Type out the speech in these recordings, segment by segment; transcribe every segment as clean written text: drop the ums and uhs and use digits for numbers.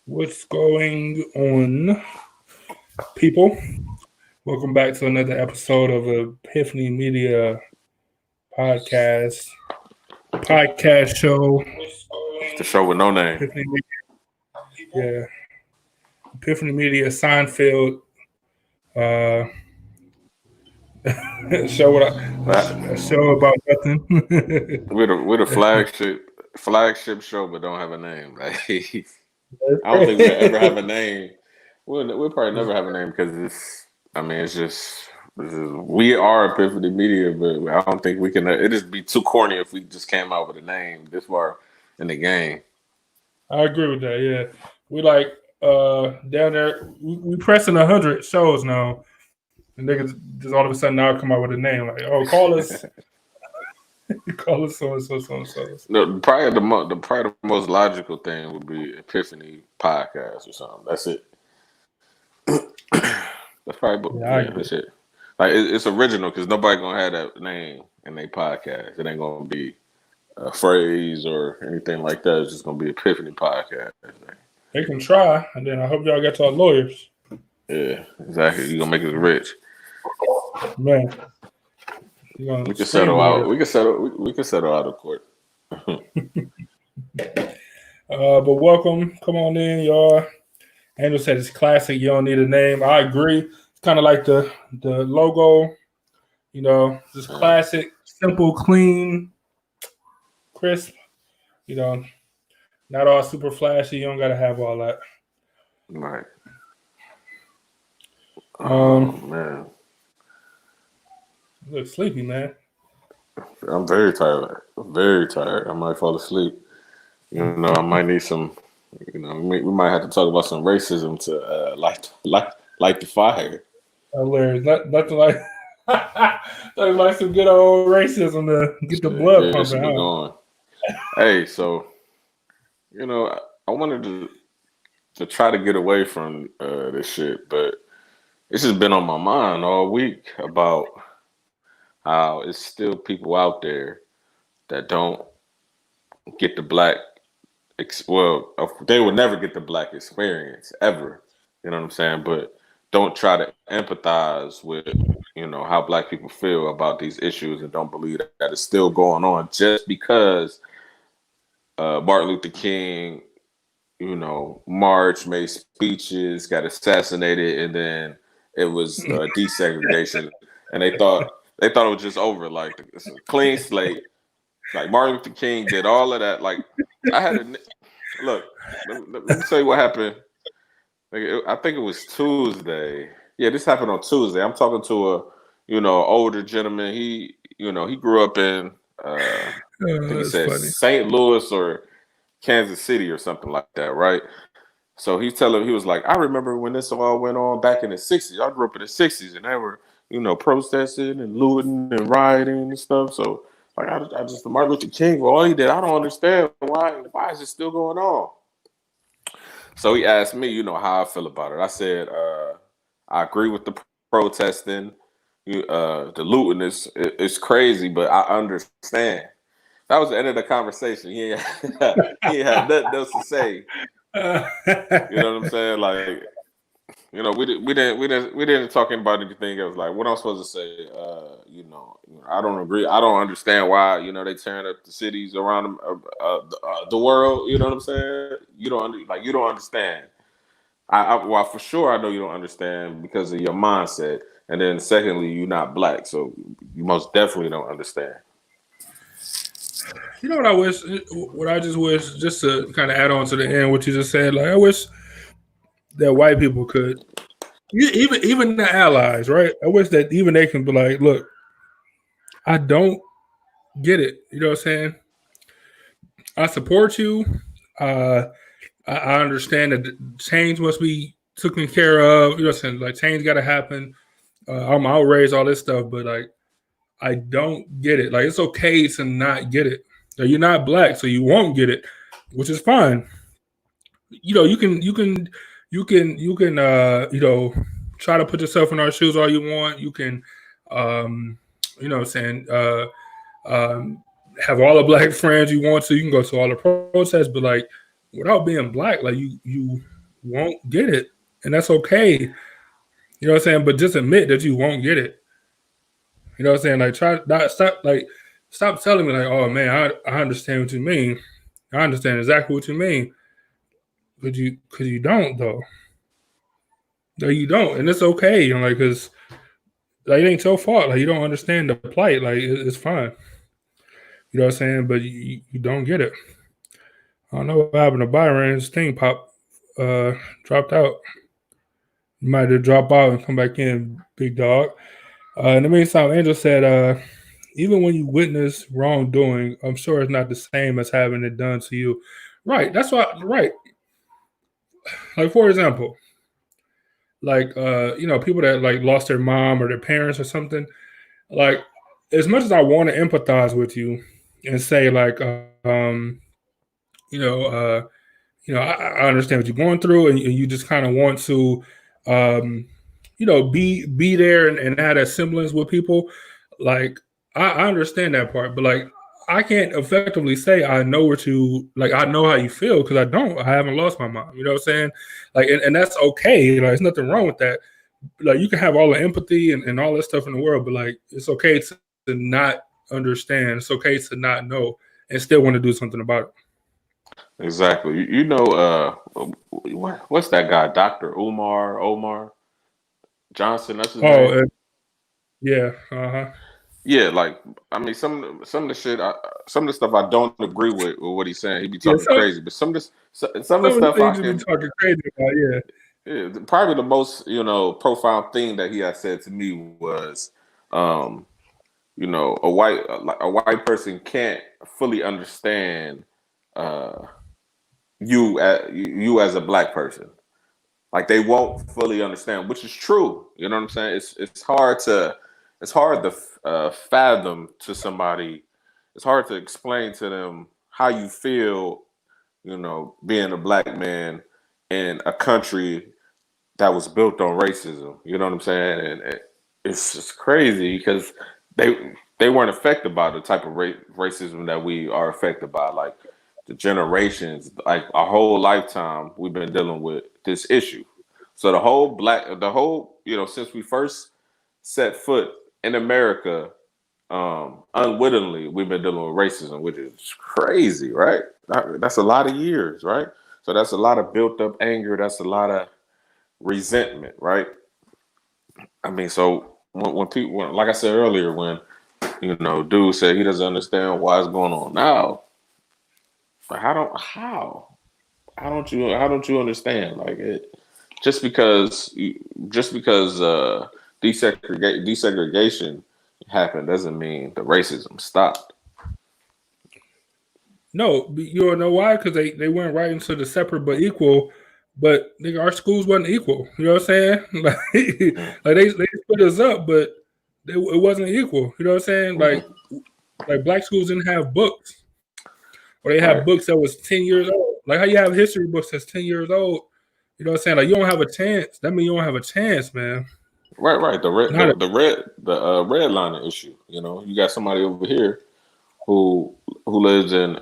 What's going on, people? Welcome back to another episode of Epiffany Media podcast show. The show with no name. Epiphany Media, yeah, Epiphany Media Seinfeld show. A show about nothing. We're the flagship show, but don't have a name. Like I don't think we'll ever have a name. We'll probably never have a name because it's just we are Epiphany Media, but I don't think we can. It'd just be too corny if we just came out with a name this far in the game. I agree with that. Yeah, we like down there. We pressing 100 shows now, and niggas just all of a sudden now come out with a name like, oh, call us, call us so and so, so and so. No, probably the most logical thing would be Epiphany Podcast or something. That's it. That's probably that's it. Like it's original because nobody gonna have that name in their podcast. It ain't gonna be a phrase or anything like that. It's just gonna be Epiphany Podcast. They can try, and then I hope y'all get to our lawyers. Yeah, exactly. You gonna make us rich, man. We can settle out. We can settle out of court. But welcome. Come on in, y'all. Angel said it's classic. You don't need a name. I agree. It's kind of like the logo, just classic, simple, clean, crisp. Not all super flashy. You don't got to have all that. Right. Man. You look sleepy, man. I'm very tired. I might fall asleep. I might need some. We might have to talk about some racism to light the fire. Hilarious. Nothing like nothing like some good old racism to get the blood pumping. Going. Hey, so I wanted to try to get away from this shit, but it's just been on my mind all week about how it's still people out there that don't get the black. They will never get the black experience ever. You know what I'm saying? But don't try to empathize with, how black people feel about these issues and don't believe that it's still going on just because Martin Luther King, marched, made speeches, got assassinated, and then it was desegregation, and they thought it was just over, like it's a clean slate. Like Martin Luther King did all of that. Like I had look. Let me tell you what happened. I think it was Tuesday. Yeah, this happened on Tuesday. I'm talking to a older gentleman. He grew up in I think he said St. Louis or Kansas City or something like that, right? So he was like, I remember when this all went on back in the 60s. I grew up in the 60s and they were, protesting and looting and rioting and stuff. So like I just Martin Luther King, all he did, I don't understand why is it still going on? So he asked me, how I feel about it. I said, I agree with the protesting. The looting is crazy, but I understand. That was the end of the conversation. He had nothing else to say. You know what I'm saying? Like, we didn't talk about anything else. Like, what I'm supposed to say? I don't agree. I don't understand why they tearing up the cities around the world. You know what I'm saying? You don't understand. Well, for sure, I know you don't understand because of your mindset. And then secondly, you're not black, so you most definitely don't understand. You know what I wish? What I just wish, just to kind of add on to the end, what you just said, like I wish that white people could, even the allies, right? I wish that even they can be like, look, I don't get it. You know what I'm saying? I support you. I understand that change must be taken care of. You know what I'm saying? Like change got to happen. I'm outraged, all this stuff, but like I don't get it. Like it's okay to not get it. You're not black, so you won't get it, which is fine. You can try to put yourself in our shoes all you want. You can have all the black friends you want to. You can go to all the protests, but like without being black, like you won't get it, and that's okay. You know what I'm saying? But just admit that you won't get it. You know what I'm saying? Like try not stop telling me like, oh man, I understand what you mean. I understand exactly what you mean. Cause you don't though. No, you don't, and it's okay. You know, like because like it ain't your fault. Like you don't understand the plight. Like it's fine. You know what I'm saying? But you don't get it. I don't know what happened to Byron. His thing uh dropped out. You might have drop out and come back in, big dog. In the meantime, Angel said, even when you witness wrongdoing, I'm sure it's not the same as having it done to you. Right. That's why. Right. Like for example, like people that like lost their mom or their parents or something. Like as much as I want to empathize with you and say like, you know, I understand what you're going through, and you just kind of want to, um, be there and have that semblance with people. Like I understand that part, but like I can't effectively say I know what you like. I know how you feel because I don't. I haven't lost my mom. You know what I'm saying? Like, and that's okay. Like, there's nothing wrong with that. Like, you can have all the empathy and all that stuff in the world, but like, it's okay to not understand. It's okay to not know and still want to do something about it. Exactly. What's that guy? Dr. Omar Johnson. That's his name. Oh, yeah. Uh-huh. Yeah, like I mean, some of the shit, some of the stuff I don't agree with what he's saying. He be Yeah, talking crazy, but some of the some of the stuff I things you've been can. talking crazy about, yeah. Yeah, probably the most profound thing that he had said to me was, um, a white person can't fully understand uh, you as a black person. Like they won't fully understand, which is true. You know what I'm saying? It's hard to fathom to somebody. It's hard to explain to them how you feel. Being a black man in a country that was built on racism. You know what I'm saying? And it's just crazy because they weren't affected by the type of racism that we are affected by. Like the generations, like our whole lifetime, we've been dealing with this issue. So since we first set foot in America, unwittingly, we've been dealing with racism, which is crazy, right? That's a lot of years, right? So that's a lot of built up anger. That's a lot of resentment, right? I mean, so when people, like I said earlier, when dude said he doesn't understand why it's going on now, but how don't you understand? Like it, just because desegregation happened doesn't mean the racism stopped. No, you don't know why? Because they went right into the separate but equal, but nigga, our schools wasn't equal. You know what I'm saying? Like, Mm. like they split us up, but it wasn't equal. You know what I'm saying? Mm. Like black schools didn't have books, or they Right, have books that was 10 years old. Like how you have history books that's 10 years old. You know what I'm saying? Like you don't have a chance. That means you don't have a chance, man. right. The red, Not the, a, the red, the redlining issue. You got somebody over here who lives in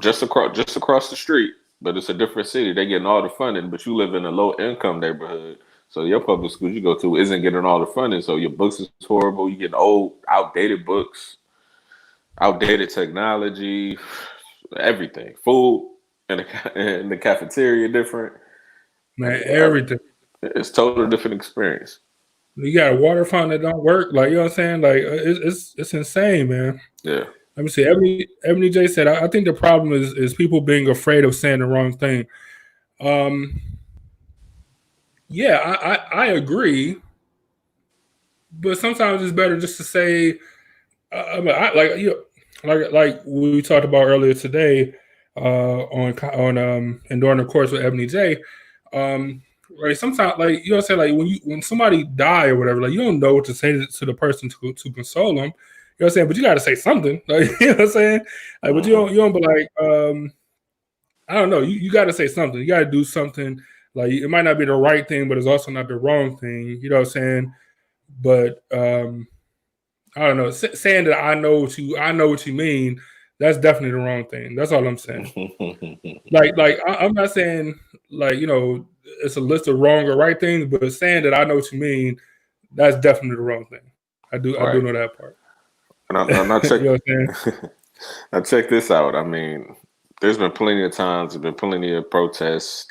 just across the street, but it's a different city. They getting all the funding, but you live in a low income neighborhood. So your public schools you go to isn't getting all the funding. So your books is horrible. You get old, outdated books, outdated technology, everything, food in the cafeteria different. man, Like everything. it's totally different experience. You got a water fountain that don't work. Like you know what I'm saying? Like it's insane, man. Yeah. Let me see. Ebony J said, I think the problem is people being afraid of saying the wrong thing. Um, yeah, I agree, but sometimes it's better just to say, like like we talked about earlier today, on and during the course with Ebony J. Um, right, sometimes like you know what I'm saying, like when somebody die or whatever, like you don't know what to say to the person to console them. You know what I'm saying? But you got to say something. Like, you know what I'm saying? Like, but Hmm. you don't be like, I don't know. You got to say something. You got to do something. Like it might not be the right thing, but it's also not the wrong thing. You know what I'm saying? But I don't know. Saying that I know what you mean. That's definitely the wrong thing. That's all I'm saying. Like I'm not saying like it's a list of wrong or right things, but saying that I know what you mean, that's definitely the wrong thing. I do know that part. And I check. You know what I'm saying? Now check this out. I mean, there's been plenty of times, there's been plenty of protests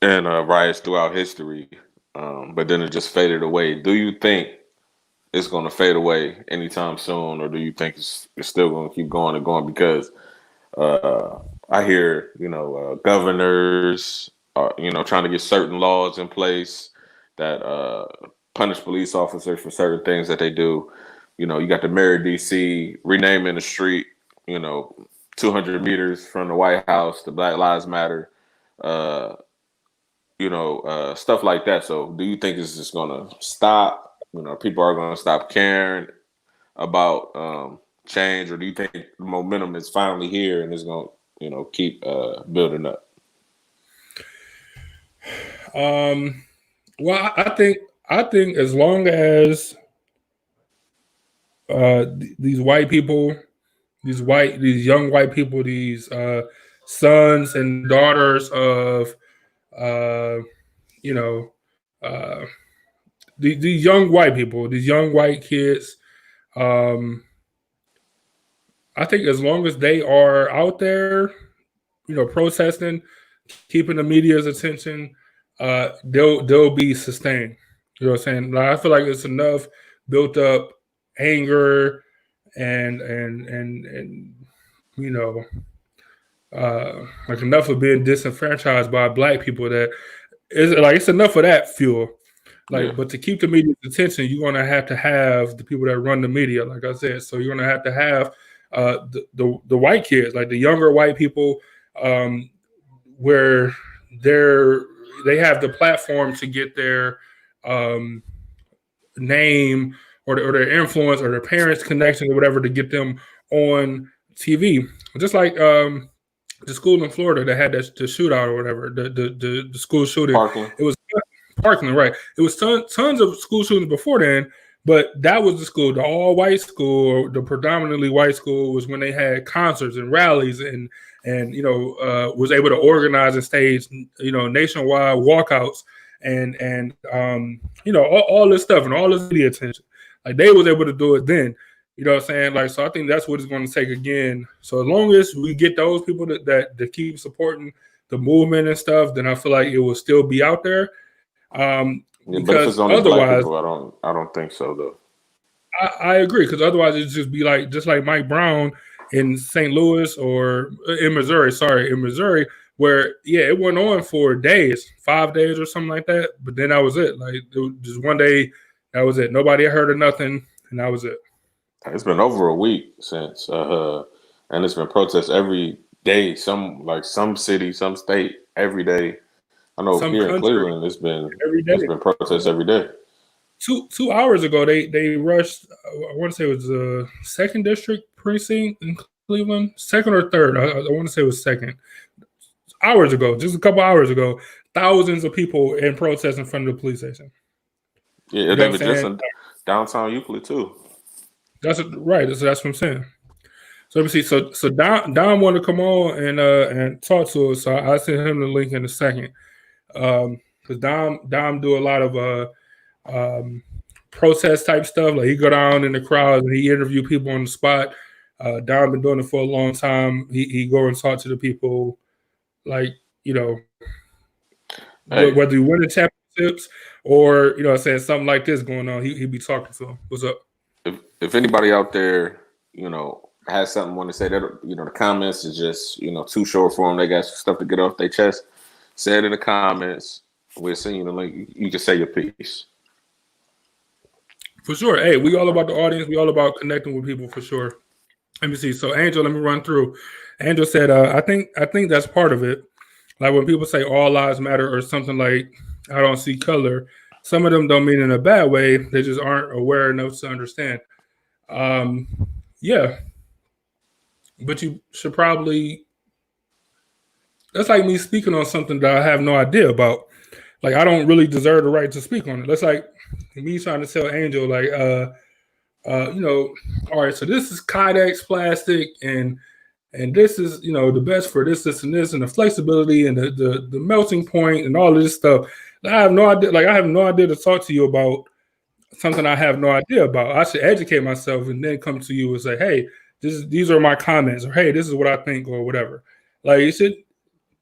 and riots throughout history, but then it just faded away. Do you think it's going to fade away anytime soon, or do you think it's still going to keep going and going? Because I hear, governors, trying to get certain laws in place that punish police officers for certain things that they do. You got the mayor of DC renaming the street, 200 meters from the White House, the Black Lives Matter, stuff like that. So do you think it's just going to stop? People are going to stop caring about change, or do you think the momentum is finally here and it's going to, keep building up? Well, I think as long as these white people, these young white people, these sons and daughters of, these young white people, these young white kids, I think as long as they are out there, protesting, keeping the media's attention, they'll be sustained. You know what I'm saying? Like, I feel like it's enough built up anger and like enough of being disenfranchised by black people that it's enough of that fuel. Like, but to keep the media's attention, you're gonna have to have the people that run the media, like I said. So you're gonna have to have the white kids, like the younger white people, where they have the platform to get their name or their influence or their parents' connection or whatever to get them on TV. Just like the school in Florida that had the shootout or whatever, the school shooting. Parkland. It was Parkland, right? It was tons of school shootings before then, but that was the school, the all-white school, or the predominantly white school, was when they had concerts and rallies and was able to organize and stage nationwide walkouts and all this stuff and all this media attention. Like, they was able to do it then. You know what I'm saying? Like, so I think that's what it's going to take again. So as long as we get those people that keep supporting the movement and stuff, then I feel like it will still be out there. But if it's only black people, I don't think so though. I agree, because otherwise it'd just be just like Mike Brown in St. Louis or in Missouri, where it went on for days, 5 days or something like that. But then that was it. Like, it was just one day, that was it. Nobody heard of nothing, and that was it. It's been over a week since, and it's been protests every day. Some city, some state, every day. I know here in Cleveland, it's been protests every day. 2 hours ago, they rushed. I want to say it was the 2nd district precinct in Cleveland, 2nd or 3rd. I want to say it was 2nd. Hours ago, just a couple hours ago, thousands of people in protest in front of the police station. Yeah, they were just in downtown Euclid too. That's right. So that's what I'm saying. So let me see. So Dom wanted to come on and talk to us. So I sent him the link in a second. Because Dom do a lot of protest type stuff. Like, he go down in the crowd and he interview people on the spot. Dom been doing it for a long time. He go and talk to the people, like, whether you win the championships or saying something like this going on, he be talking to them. What's up? If anybody out there, has something want to say, that the comments is just too short for them. They got stuff to get off their chest. Say it in the comments. We'll send you the link. You can say your piece. For sure. Hey, we all about the audience. We all about connecting with people, for sure. Let me see. So Angel, let me run through. Angel said, I think that's part of it. Like, when people say all lives matter or something like, I don't see color, some of them don't mean in a bad way. They just aren't aware enough to understand. Yeah. But you should probably, that's like me speaking on something that I have no idea about. Like, I don't really deserve the right to speak on it. That's like me trying to tell Angel, like, all right, so this is Kydex plastic and and this is the best for this, and this, and the flexibility, and the melting point, and all of this stuff. I have no idea. Like I have no idea to talk to you about something I have no idea about. I should educate myself and then come to you and say, hey, these are my comments, or hey, this is what I think, or whatever. Like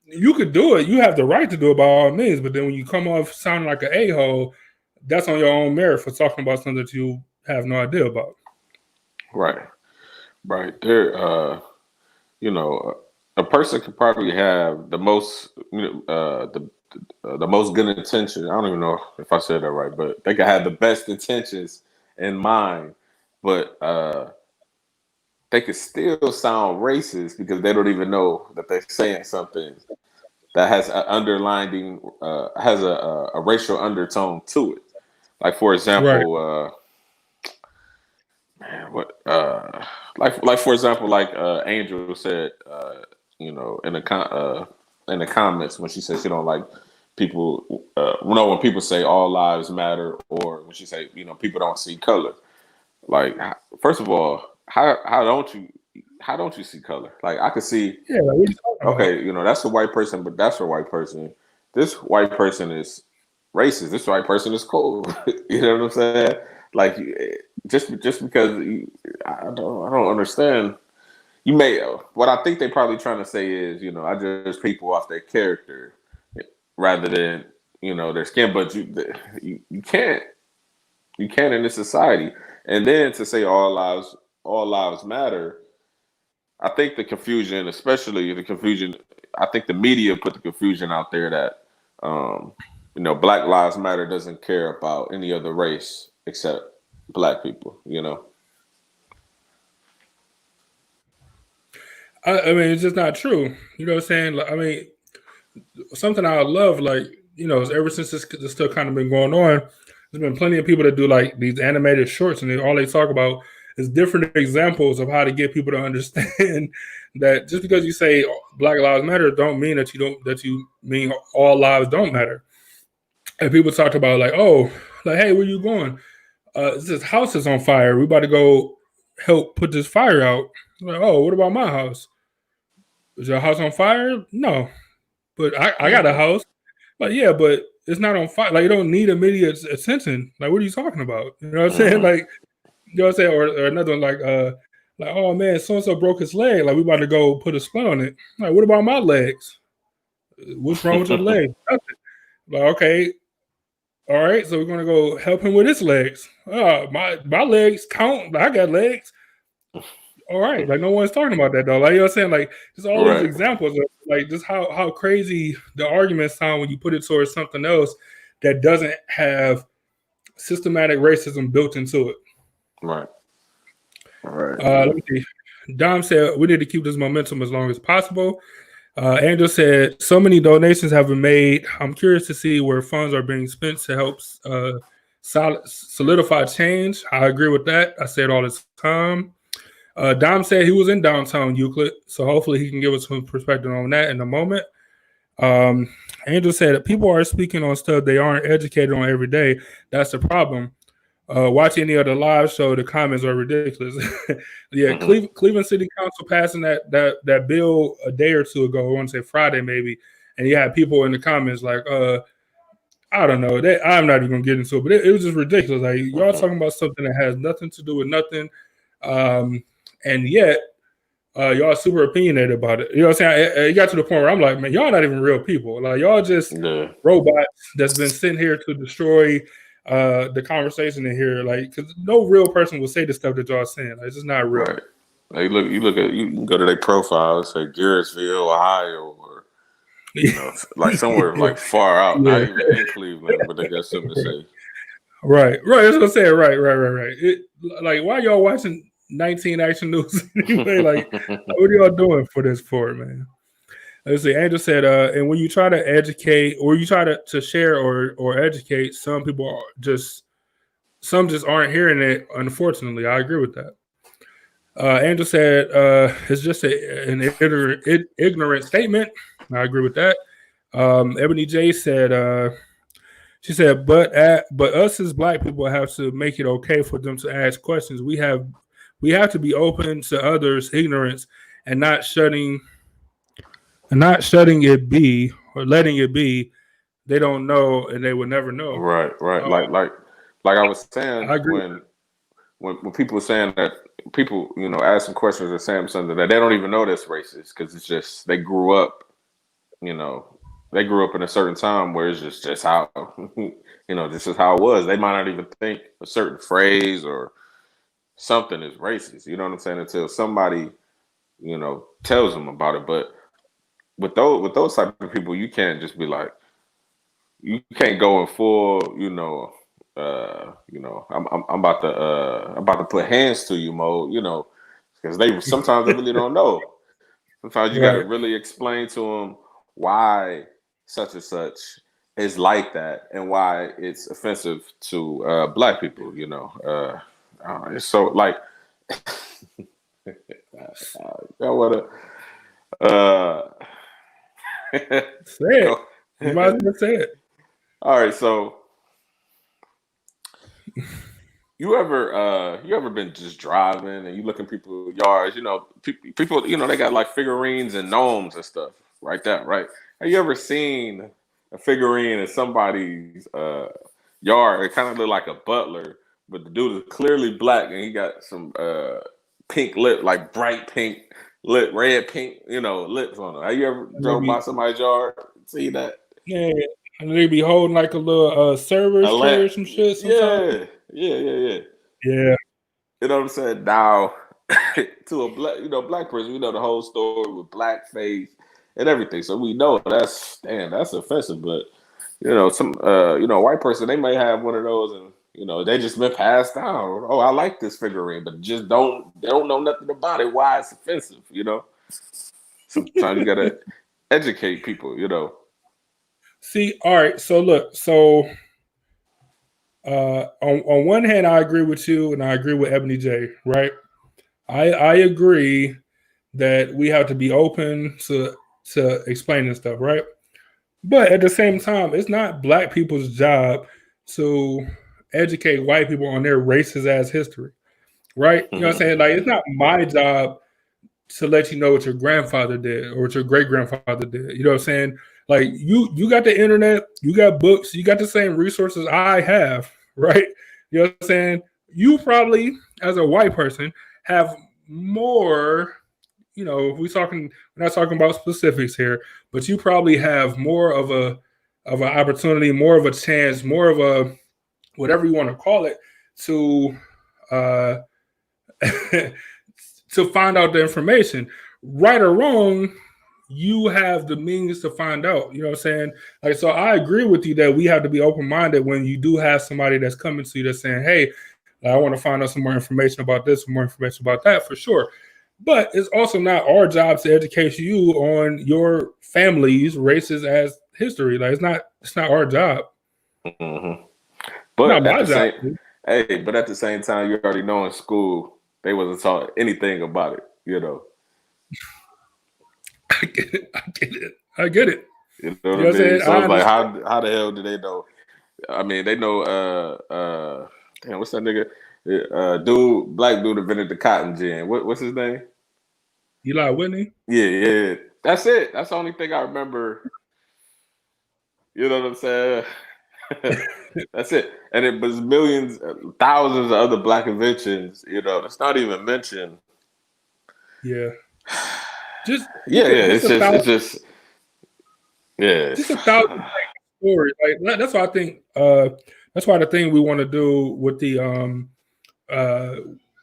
you could do it. You have the right to do it by all means. But then when you come off sounding like an a-hole, that's on your own merit for talking about something that you have no idea about. Right. There, a person could probably have the most, the most good intention. I don't even know if I said that right, but they could have the best intentions in mind, but they could still sound racist because they don't even know that they're saying something that has an underlining, has a racial undertone to it. Like for example, like for example, like Angel said, in the comments when she said she don't like people, when people say all lives matter, or when she say people don't see color. Like, first of all, how don't you see color? Like I could see, okay, that's a white person, but that's a white person. This white person is racist. This white person is cool. You know what I'm saying? Like just because I don't understand. You may what I think they probably trying to say is I judge people off their character rather than their skin. But you can't in this society. And then to say all lives matter. I think the confusion, especially the confusion. I think the media put the confusion out there that Black Lives Matter doesn't care about any other race except Black people. I mean, it's just not true. You know what I'm saying? Like, I mean, something I love, like, ever since this stuff kind of been going on, there's been plenty of people that do like these animated shorts, and all they talk about is different examples of how to get people to understand that just because you say Black Lives Matter don't mean that you mean all lives don't matter. And people talked about like, hey, where you going? This house is on fire. We about to go help put this fire out. Like, oh, what about my house? Is your house on fire? No, but I got a house. Like, yeah, but it's not on fire. Like, you don't need immediate attention. Like, what are you talking about? You know what I'm saying? Like, you know what I'm saying? Or another one like, oh man, so and so broke his leg. Like, we about to go put a splint on it. Like, what about my legs? What's wrong with your legs? Nothing. Like, okay, all right, so we're gonna go help him with his legs. My legs count. I got legs. All right, like no one's talking about that though. Like I'm saying, like just all these examples of like just how crazy the arguments sound when you put it towards something else that doesn't have systematic racism built into it. Right. All right. Let me see. Dom said we need to keep this momentum as long as possible. Angel said so many donations have been made. I'm curious to see where funds are being spent to help solidify change. I agree with that. I say it all the time. Dom said he was in downtown Euclid, so hopefully he can give us some perspective on that in a moment. Angel said that people are speaking on stuff they aren't educated on every day. That's the problem. Watch any of the live show, the comments are ridiculous. Yeah, Cleveland City Council passing that bill a day or two ago, I want to say Friday maybe, and you had people in the comments like, I don't know, I'm not even going to get into it, but it was just ridiculous. Like, y'all talking about something that has nothing to do with nothing, and yet y'all super opinionated about it. You know what I'm saying? It got to the point where I'm like, man, y'all not even real people. Like, y'all just robots that's been sent here to destroy the conversation in here. Like, because no real person will say the stuff that y'all saying. Like, it's just not real. Right. Like, you can go to their profile, say Garrettsville, Ohio, or like somewhere like far out, not even in Cleveland, but they got something to say. Right. That's what I'm saying. Right. Like, why y'all watching 19 Action News anyway? Like, what are y'all doing for this for, man? Let's see. Angel said, and when you try to educate or you try to share or educate, some people just aren't hearing it. Unfortunately, I agree with that. Angel said, it's just an ignorant statement. I agree with that. Ebony J said, she said, but us as Black people have to make it okay for them to ask questions. We have to be open to others' ignorance and not shutting it be or letting it be, they don't know and they would never know. Right. Like I was saying I agree. when people were saying that people, asking questions and saying something that they don't even know that's racist because it's just they grew up, you know, they grew up in a certain time where it's just how, this is how it was. They might not even think a certain phrase or something is racist. You know what I'm saying? Until somebody, tells them about it. But with those type of people, you can't just be like, you can't go in full, I'm about to put hands to you mode, because sometimes they really don't know. Sometimes you got to Right. really explain to them why such and such is like that and why it's offensive to black people. It's so like I wanna Say it. go. You might as well say it. All right, so you ever been just driving and you look in people's yards, people, they got like figurines and gnomes and stuff like that, right? Have you ever seen a figurine in somebody's yard? It kind of look like a butler, but the dude is clearly black and he got some pink lip, like bright pink lip, red pink, lips on it. Have you ever drove by somebody's yard? See that? Yeah, and they be holding like a little server's A tray lamp. or some shit sometimes. Yeah. Yeah, You know what I'm saying? Now, to a black person, we know the whole story with blackface and everything. So we know that's offensive. But some white person, they may have one of those, and they just been passed down. Oh, I like this figurine, but they don't know nothing about it. Why it's offensive? Sometimes you gotta educate people. See, all right. So look, on one hand, I agree with you, and I agree with Ebony J. Right? I agree that we have to be open to explaining stuff, right? But at the same time, it's not black people's job to educate white people on their racist ass history, right? You know what I'm saying? Like, it's not my job to let you know what your grandfather did or what your great grandfather did. You know what I'm saying? Like, you got the internet, you got books, you got the same resources I have, right? You know what I'm saying? You probably, as a white person, have more. We're not talking about specifics here, but you probably have more of an opportunity, more of a chance, more of a whatever you want to call it to uh, to find out the information. Right or wrong, you have the means to find out. You know what I'm saying? Like, so I agree with you that we have to be open minded when you do have somebody that's coming to you that's saying, "Hey, I want to find out some more information about this, some more information about that," for sure. But it's also not our job to educate you on your family's racist as history. Like, it's not our job. Mm-hmm. It's not But at my the job. same time, you already know in school they wasn't taught anything about it. I get it. I get it. I get it. You know You what know I what I'm mean? saying? So I it's like, understand. how the hell do they know? I mean, they know. Damn, what's that nigga? Black dude invented the cotton gin. What's his name? Eli Whitney. Yeah. That's it. That's the only thing I remember. You know what I'm saying? That's it. And it was millions, thousands of other black inventions. That's not even mentioned. Yeah. Just Yeah. just a It's thousand just yeah. just a thousand stories. Like, that's why I think that's why the thing we want to do with the uh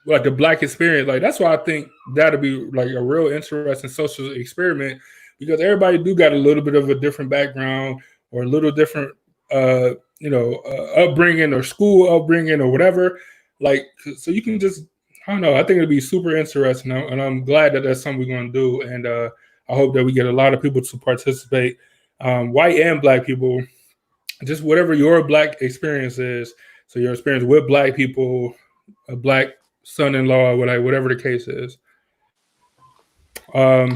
like the black experience, like that's why I think that'll be like a real interesting social experiment, because everybody do got a little bit of a different background or a little different upbringing or school upbringing or whatever. Like, so you can just, I don't know, I think it'd be super interesting, and I'm glad that that's something we're going to do, and I hope that we get a lot of people to participate, white and black people, just whatever your black experience is. So your experience with black people, a black son-in-law, whatever the case is. Let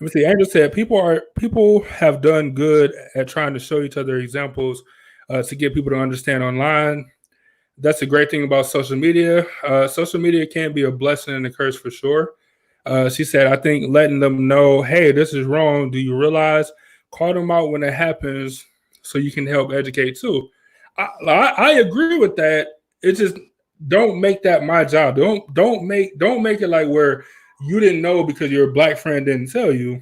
me see. Andrew said people have done good at trying to show each other examples to get people to understand online. That's a great thing about social media. Social media can be a blessing and a curse for sure. She said, I think letting them know, hey, this is wrong. Do you realize? Call them out when it happens so you can help educate too. I agree with that. It's just don't make that my job. Don't make it like where you didn't know because your black friend didn't tell you.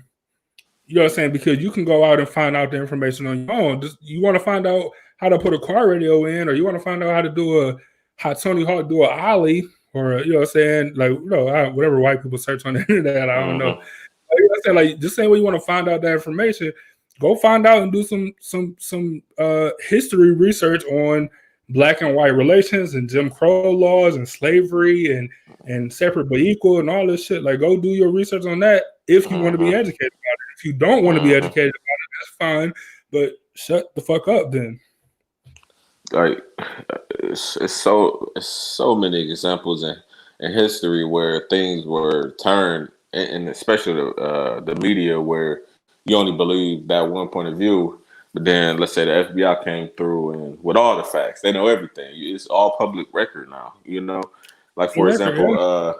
You know what I'm saying? Because you can go out and find out the information on your own. Just you want to find out how to put a car radio in, or you want to find out how Tony Hawk do a ollie, or you know what I'm saying? Like whatever white people search on the internet, I don't know. You know what I'm saying? Like just say when you want to find out that information, go find out and do some history research on black and white relations and Jim Crow laws and slavery and separate but equal and all this shit. Like go do your research on that if you want to be educated about it. If you don't want to be educated about it, that's fine. But shut the fuck up then. Like it's so many examples in history where things were turned, and especially the media, where you only believe that one point of view. But then let's say the FBI came through and with all the facts, they know everything. It's all public record now. Like for example,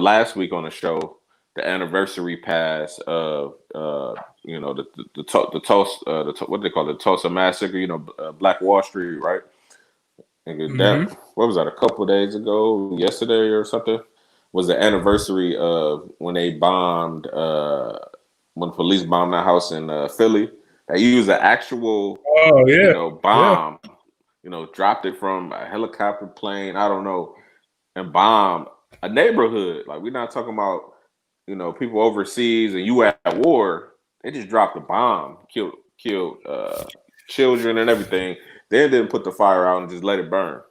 last week on the show, the anniversary pass of what they call it, the Tulsa massacre. Black Wall Street, right? And that, what was that? A couple of days ago, yesterday or something, was the anniversary of when they bombed. When police bombed that house in Philly. They used an actual, bomb. Dropped it from a helicopter plane. I don't know, and bombed a neighborhood. Like we're not talking about. People overseas and you at war, they just dropped a bomb, killed children and everything. They didn't put the fire out and just let it burn.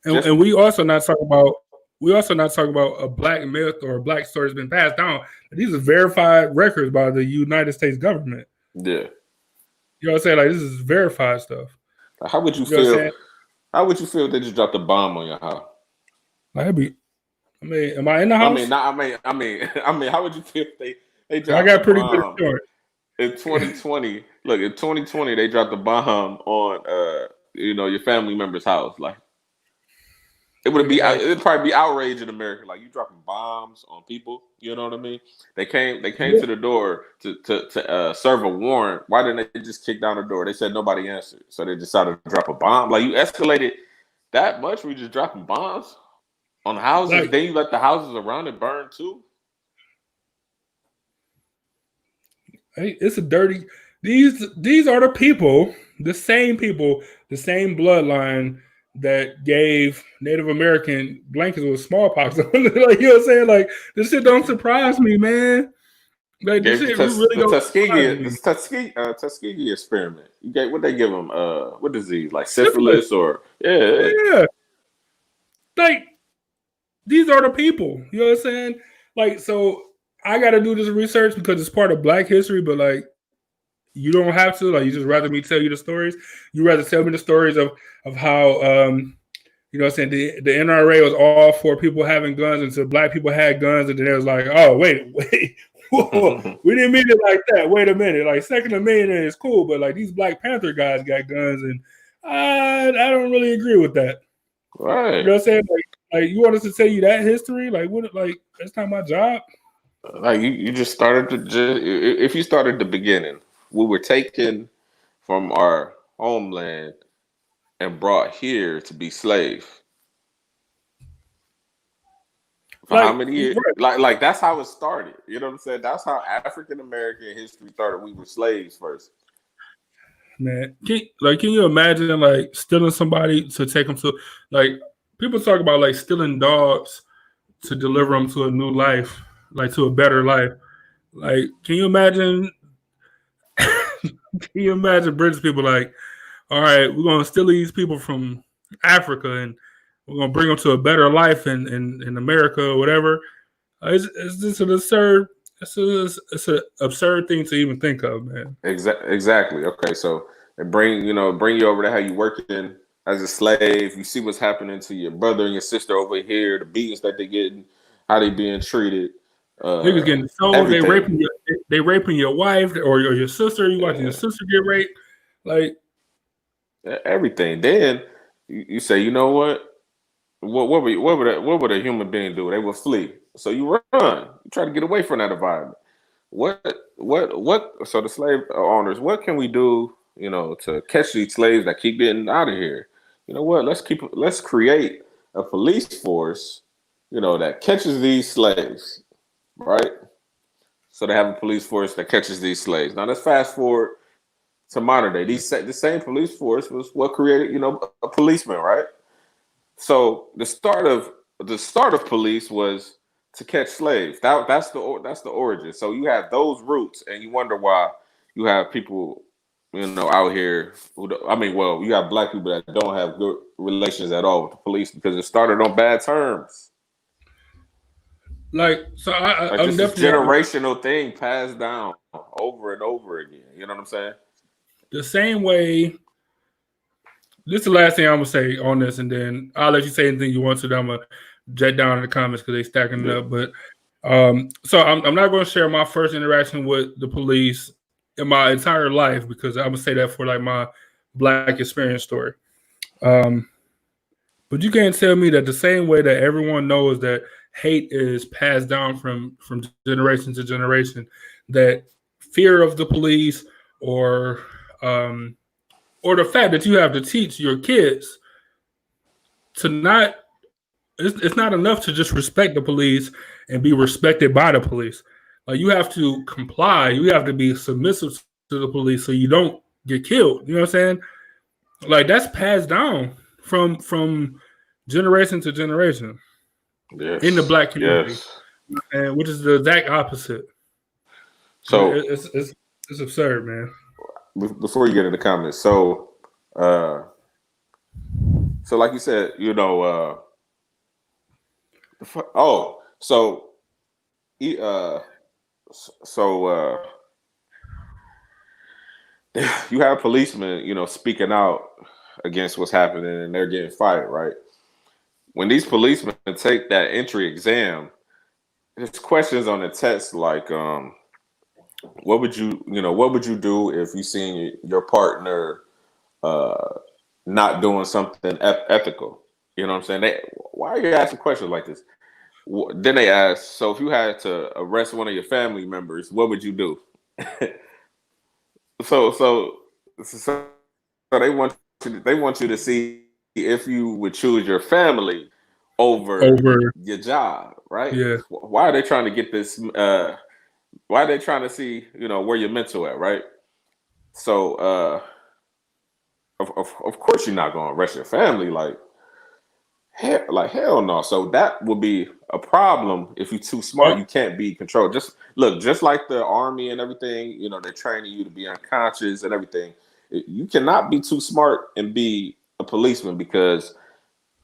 And we also not talking about a black myth or a black story that's been passed down. These are verified records by the United States government. Yeah. You know what I'm saying? Like this is verified stuff. How would you feel? How would you feel if they just dropped a bomb on your house? Am I in the house? I mean, how would you feel if they dropped I got pretty good bomb insurance. in 2020? Look, in 2020, they dropped a bomb on your family member's house. Like it'd probably be outrage in America. Like you dropping bombs on people. You know what I mean? They came to the door to serve a warrant. Why didn't they just kick down the door? They said nobody answered, so they decided to drop a bomb. Like you escalated that much? We just dropping bombs on houses, then you let the houses around it burn too. Hey, it's a dirty. These are the same bloodline that gave Native American blankets with smallpox. Like you know what I'm saying? Like this shit don't surprise me, man. Like this shit really don't surprise me. Tuskegee experiment. What they give them? What disease? Like syphilis or yeah. Like. These are the people, you know what I'm saying? Like, so I got to do this research because it's part of Black history, but like, you don't have to. Like, you just rather me tell you the stories. You rather tell me the stories of how, you know what I'm saying, the NRA was all for people having guns until Black people had guns, and then it was like, oh, wait, whoa, we didn't mean it like that. Wait a minute. Like, Second Amendment is cool, but like these Black Panther guys got guns, and I don't really agree with that. Right. You know what I'm saying? Like you want us to tell you that history? Like what? Like that's not my job. Like you just started if you started the beginning, we were taken from our homeland and brought here to be slaves. For how many years? Right. Like that's how it started. You know what I'm saying? That's how African American history started. We were slaves first. Man, can you imagine like stealing somebody to take them to like? People talk about like stealing dogs to deliver them to a new life, like to a better life. Like, can you imagine? Can you imagine British people like, all right, we're gonna steal these people from Africa and we're gonna bring them to a better life in America or whatever? It's just an absurd. It's an absurd thing to even think of, man. Exactly. Okay, so they bring you over there. How you working as a slave? You see what's happening to your brother and your sister over here. The beatings that they getting, how they being treated. Niggas getting sold. Everything. They raping your wife or your sister. You watching your sister get raped. Like everything. Then you say, you know what? what would a human being do? They would flee. So you run. You try to get away from that environment. What? So the slave owners, what can we do? To catch these slaves that keep getting out of here. You know what? Let's create a police force. That catches these slaves, right? So they have a police force that catches these slaves. Now let's fast forward to modern day. The same police force was what created, a policeman, right? So the start of police was to catch slaves. That's the origin. So you have those roots, and you wonder why you have people, out here you have black people that don't have good relations at all with the police because it started on bad terms. I'm just this generational thing passed down over and over again. You know what I'm saying? The same way. This is the last thing I'm gonna say on this, and then I'll let you say anything you want to. Then I'm gonna jet down in the comments because they stacking it up. But so I'm not gonna share my first interaction with the police in my entire life because I'm gonna say that for like my black experience story. But you can't tell me that the same way that everyone knows that hate is passed down from generation to generation, that fear of the police or the fact that you have to teach your kids to not, it's not enough to just respect the police and be respected by the police. Like you have to comply, you have to be submissive to the police so you don't get killed. You know what I'm saying? Like that's passed down from generation to generation in the black community, and which is the exact opposite. So it's absurd, man. Before you get in the comments, so like you said, you have policemen, speaking out against what's happening, and they're getting fired, right? When these policemen take that entry exam, there's questions on the test like, what would you do if you seen your partner not doing something ethical? You know what I'm saying? Why are you asking questions like this? Then they ask, so if you had to arrest one of your family members, what would you do? so they want you to see if you would choose your family over your job, right? Yeah. Why are they trying to get this? Why are they trying to see, where your mental at, right? So, of course, you're not going to arrest your family, like hell no. So that would be a problem if you're too smart. You can't be controlled. Just like the army and everything, they're training you to be unconscious and everything. You cannot be too smart and be a policeman because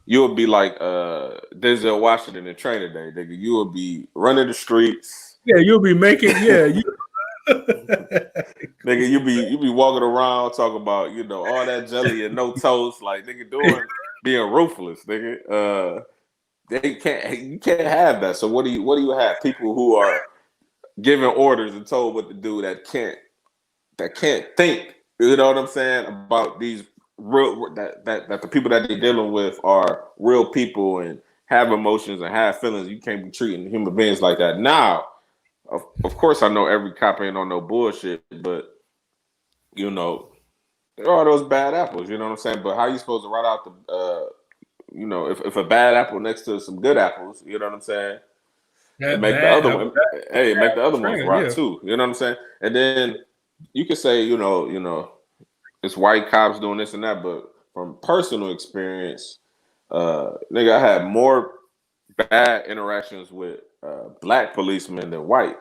you'll be like Denzel Washington in Training Day, nigga. You will be running the streets. Yeah, you'll be making nigga, you be walking around talking about all that jelly and no toast, like nigga being ruthless, nigga. You can't have that. So what do you have? People who are giving orders and told what to do that can't think. You know what I'm saying? About these real that the people that they're dealing with are real people and have emotions and have feelings. You can't be treating human beings like that. Now, of course, I know every cop ain't on no bullshit, but there are those bad apples. You know what I'm saying? But how you supposed to write out the if a bad apple next to some good apples, you know what I'm saying? Make the other ones right too. You know what I'm saying? And then you could say, it's white cops doing this and that, but from personal experience, nigga, I had more bad interactions with black policemen than white.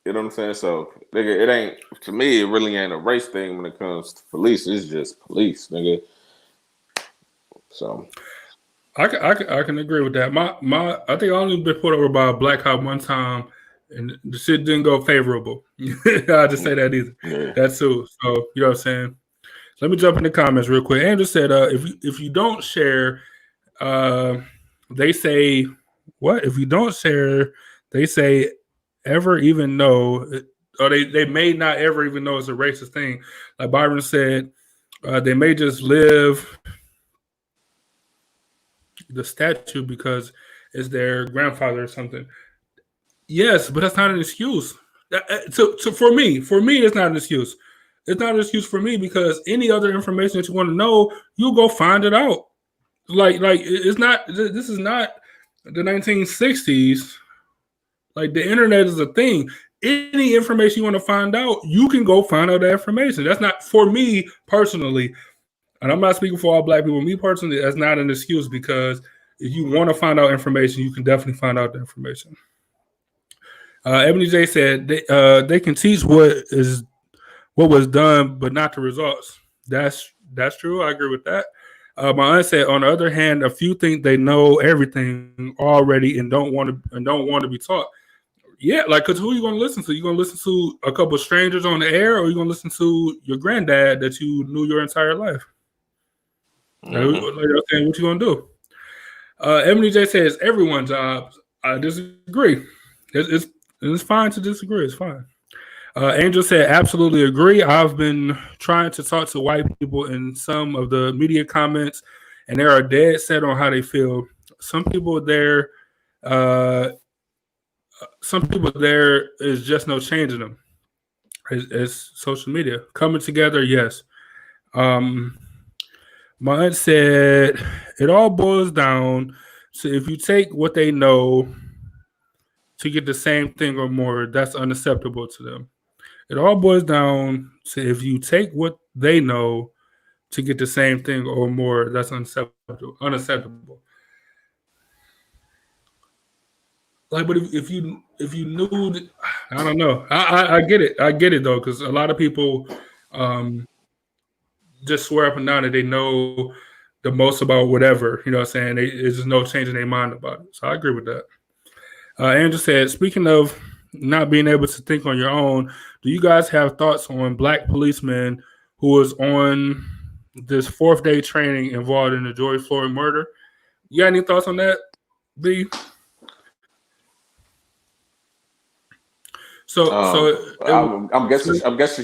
You know what I'm saying? So, nigga, it ain't, to me, it really ain't a race thing when it comes to police. It's just police, nigga. So I can agree with that. I think I only been put over by a black cop one time, and the shit didn't go favorable. I'll just say that either. Yeah. That's too. So you know what I'm saying. Let me jump in the comments real quick. Andrew said, if you don't share, they say what? If you don't share, they say ever even know, or they may not ever even know it's a racist thing. Like Byron said, they may just live the statue because it's their grandfather or something. Yes, but that's not an excuse. So for me, it's not an excuse. It's not an excuse for me because any other information that you want to know, you go find it out. Like it's not. This is not the 1960s. Like the internet is a thing. Any information you want to find out, you can go find out that information. That's not for me personally, and I'm not speaking for all black people. Me personally, that's not an excuse because if you want to find out information, you can definitely find out the information. Ebony J said they can teach what was done, but not the results. That's true. I agree with that. My aunt said, on the other hand, a few think they know everything already and don't want to be taught. Yeah, like, because who are you going to listen to? You going to listen to a couple of strangers on the air, or are you going to listen to your granddad that you knew your entire life? Like I was saying, what you going to do? Ebony J says, everyone's jobs. I disagree. It's fine to disagree. It's fine. Angel said, absolutely agree. I've been trying to talk to white people in some of the media comments, and they are dead set on how they feel. Some people there is just no changing them. It's social media. Coming together, yes. My aunt said, it all boils down to if you take what they know to get the same thing or more, that's unacceptable to them. It all boils down to if you take what they know to get the same thing or more, that's unacceptable. Like, but if you knew, I don't know. I get it. I get it though, because a lot of people just swear up and down that they know the most about whatever. You know what I'm saying? There's just no changing their mind about it. So I agree with that. Andrew said, speaking of not being able to think on your own, do you guys have thoughts on black policemen who was on this 4th-day training involved in the George Floyd murder? You got any thoughts on that, B? I'm guessing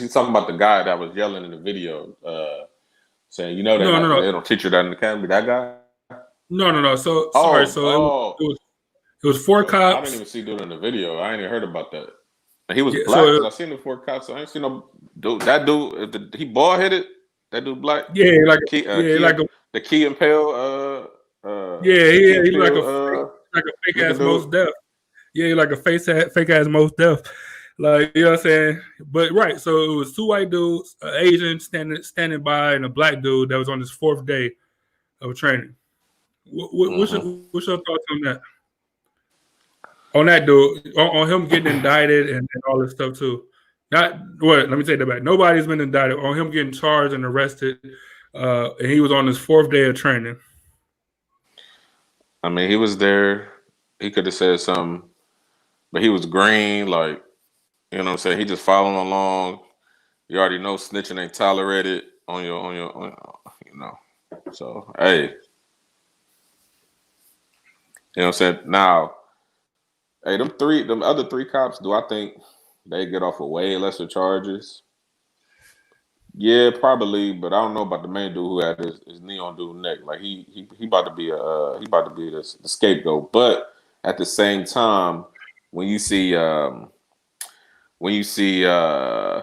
she's talking about the guy that was yelling in the video, saying, they don't teach you that in the academy. That guy? No. So sorry. It was 4 cops. I didn't even see dude in the video. I ain't even heard about that. He was black. I seen the 4 cops. I ain't seen no dude. That dude, he bald headed. That dude black. Yeah, the Key and Peele. He like a fake ass Most Def. Yeah, he like a fake ass Most Def. Like, you know what I'm saying? But right, so it was 2 white dudes, an Asian standing by, and a black dude that was on his 4th day of training. What's your thoughts on that? On that dude, on him getting indicted and all this stuff too. Let me take that back. Nobody's been indicted. On him getting charged and arrested, and he was on his 4th day of training. I mean, he was there. He could have said something, but he was green, like, you know what I'm saying? He just following along. You already know snitching ain't tolerated on your, you know. So, hey. You know what I'm saying? Now, hey, them other 3 cops, do I think they get off with way lesser charges? Yeah, probably, but I don't know about the main dude who had his knee on dude's neck. Like he about to be the scapegoat. But at the same time, when you see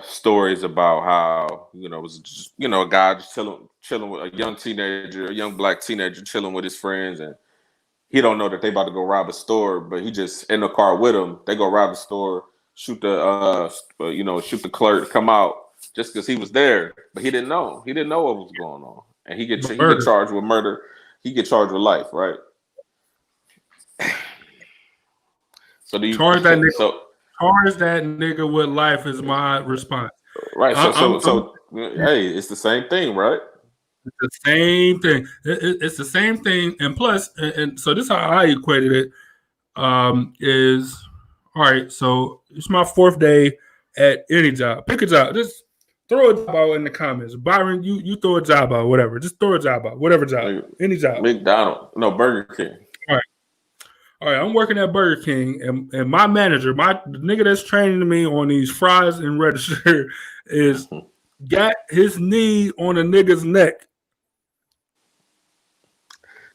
stories about how it was just, a guy just chilling with a young black teenager chilling with his friends, and he don't know that they about to go rob a store, but he just in the car with him. They go rob the store, shoot the clerk, come out just because he was there, but he didn't know. He didn't know what was going on, and he get charged with murder. He get charged with life, right? So do you charge that nigga? Charge that nigga with life is my response. Right. So hey, it's the same thing, right? It's the same thing. It's the same thing, and plus, and so this is how I equated it. Is all right. So it's my 4th day at any job. Pick a job. Just throw a job out in the comments. Byron, you throw a job out, whatever. Just throw a job out, whatever job, any job. McDonald's, no, Burger King. All right. I'm working at Burger King, and my manager, the nigga that's training me on these fries and register, is got his knee on a nigga's neck.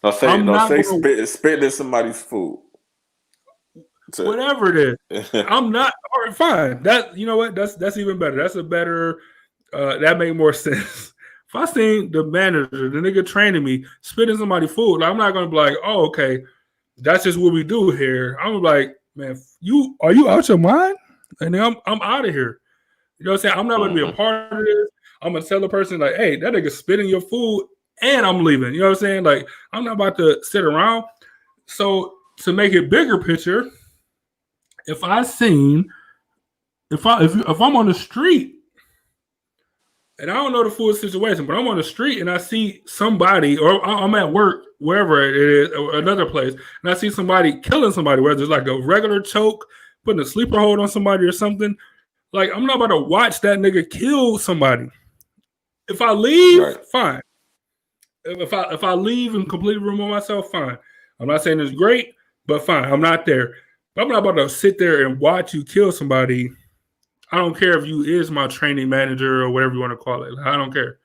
I'm not gonna spitting in somebody's food. whatever it is. I'm not. All right, fine. That, you know what? That's even better. That's a better. That make more sense. If I seen the manager, the nigga training me, spitting somebody's food, like, I'm not gonna be like, oh, okay, that's just what we do here. I'm like, man, are you out your mind? And then I'm out of here. You know what I'm saying? I'm not gonna be a part of this. I'm gonna tell the person like, hey, that nigga spitting your food, and I'm leaving. You know what I'm saying? Like, I'm not about to sit around. So to make it bigger picture, if I'm on the street and I don't know the full situation, but I'm on the street and I see somebody, or I'm at work, wherever it is, or another place, and I see somebody killing somebody, whether it's like a regular choke, putting a sleeper hold on somebody or something, like, I'm not about to watch that nigga kill somebody. If I leave, fine. If I leave and completely remove myself, fine. I'm not saying it's great, but fine. I'm not there. But I'm not about to sit there and watch you kill somebody. I don't care if you is my training manager or whatever you want to call it. I don't care.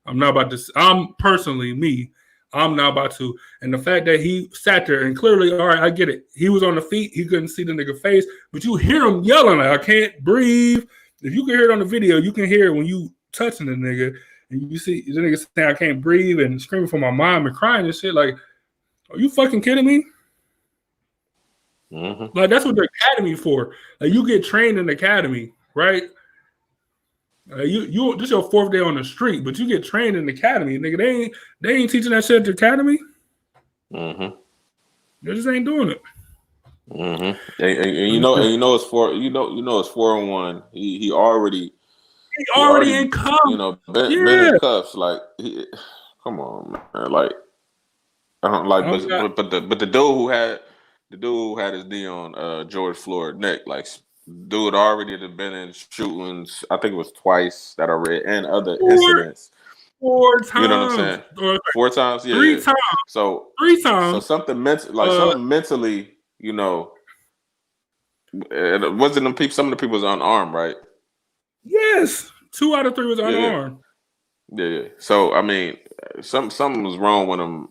I'm not about to. I'm personally me. I'm not about to. And the fact that he sat there and clearly, all right, I get it. He was on the feet. He couldn't see the nigga face, but you hear him yelling like, I can't breathe. If you can hear it on the video, you can hear it when you touching the nigga. And you see the nigga saying, I can't breathe, and screaming for my mom and crying and shit. Like, are you fucking kidding me? Mm-hmm. Like, that's what the academy for. Like, you get trained in the academy, right? You this is your 4th day on the street, but you get trained in the academy, nigga. They ain't teaching that shit at the academy. Mm-hmm. They just ain't doing it. Mm-hmm. And you know it's 4-1. He already in cuffs. You know, been in cuffs. Like, come on, man. Like, I don't like, but the dude who had his knee on George Floyd's neck, like, dude already had been in shootings. I think it was twice that I read, and other incidents. 4 times. You know what I'm saying? 4 times, yeah. 3 times. So 3 times. So something mentally, you know, it wasn't them people. Some of the people was unarmed, right? Yes, 2 out of 3 was unarmed. Yeah. So I mean, something was wrong with him.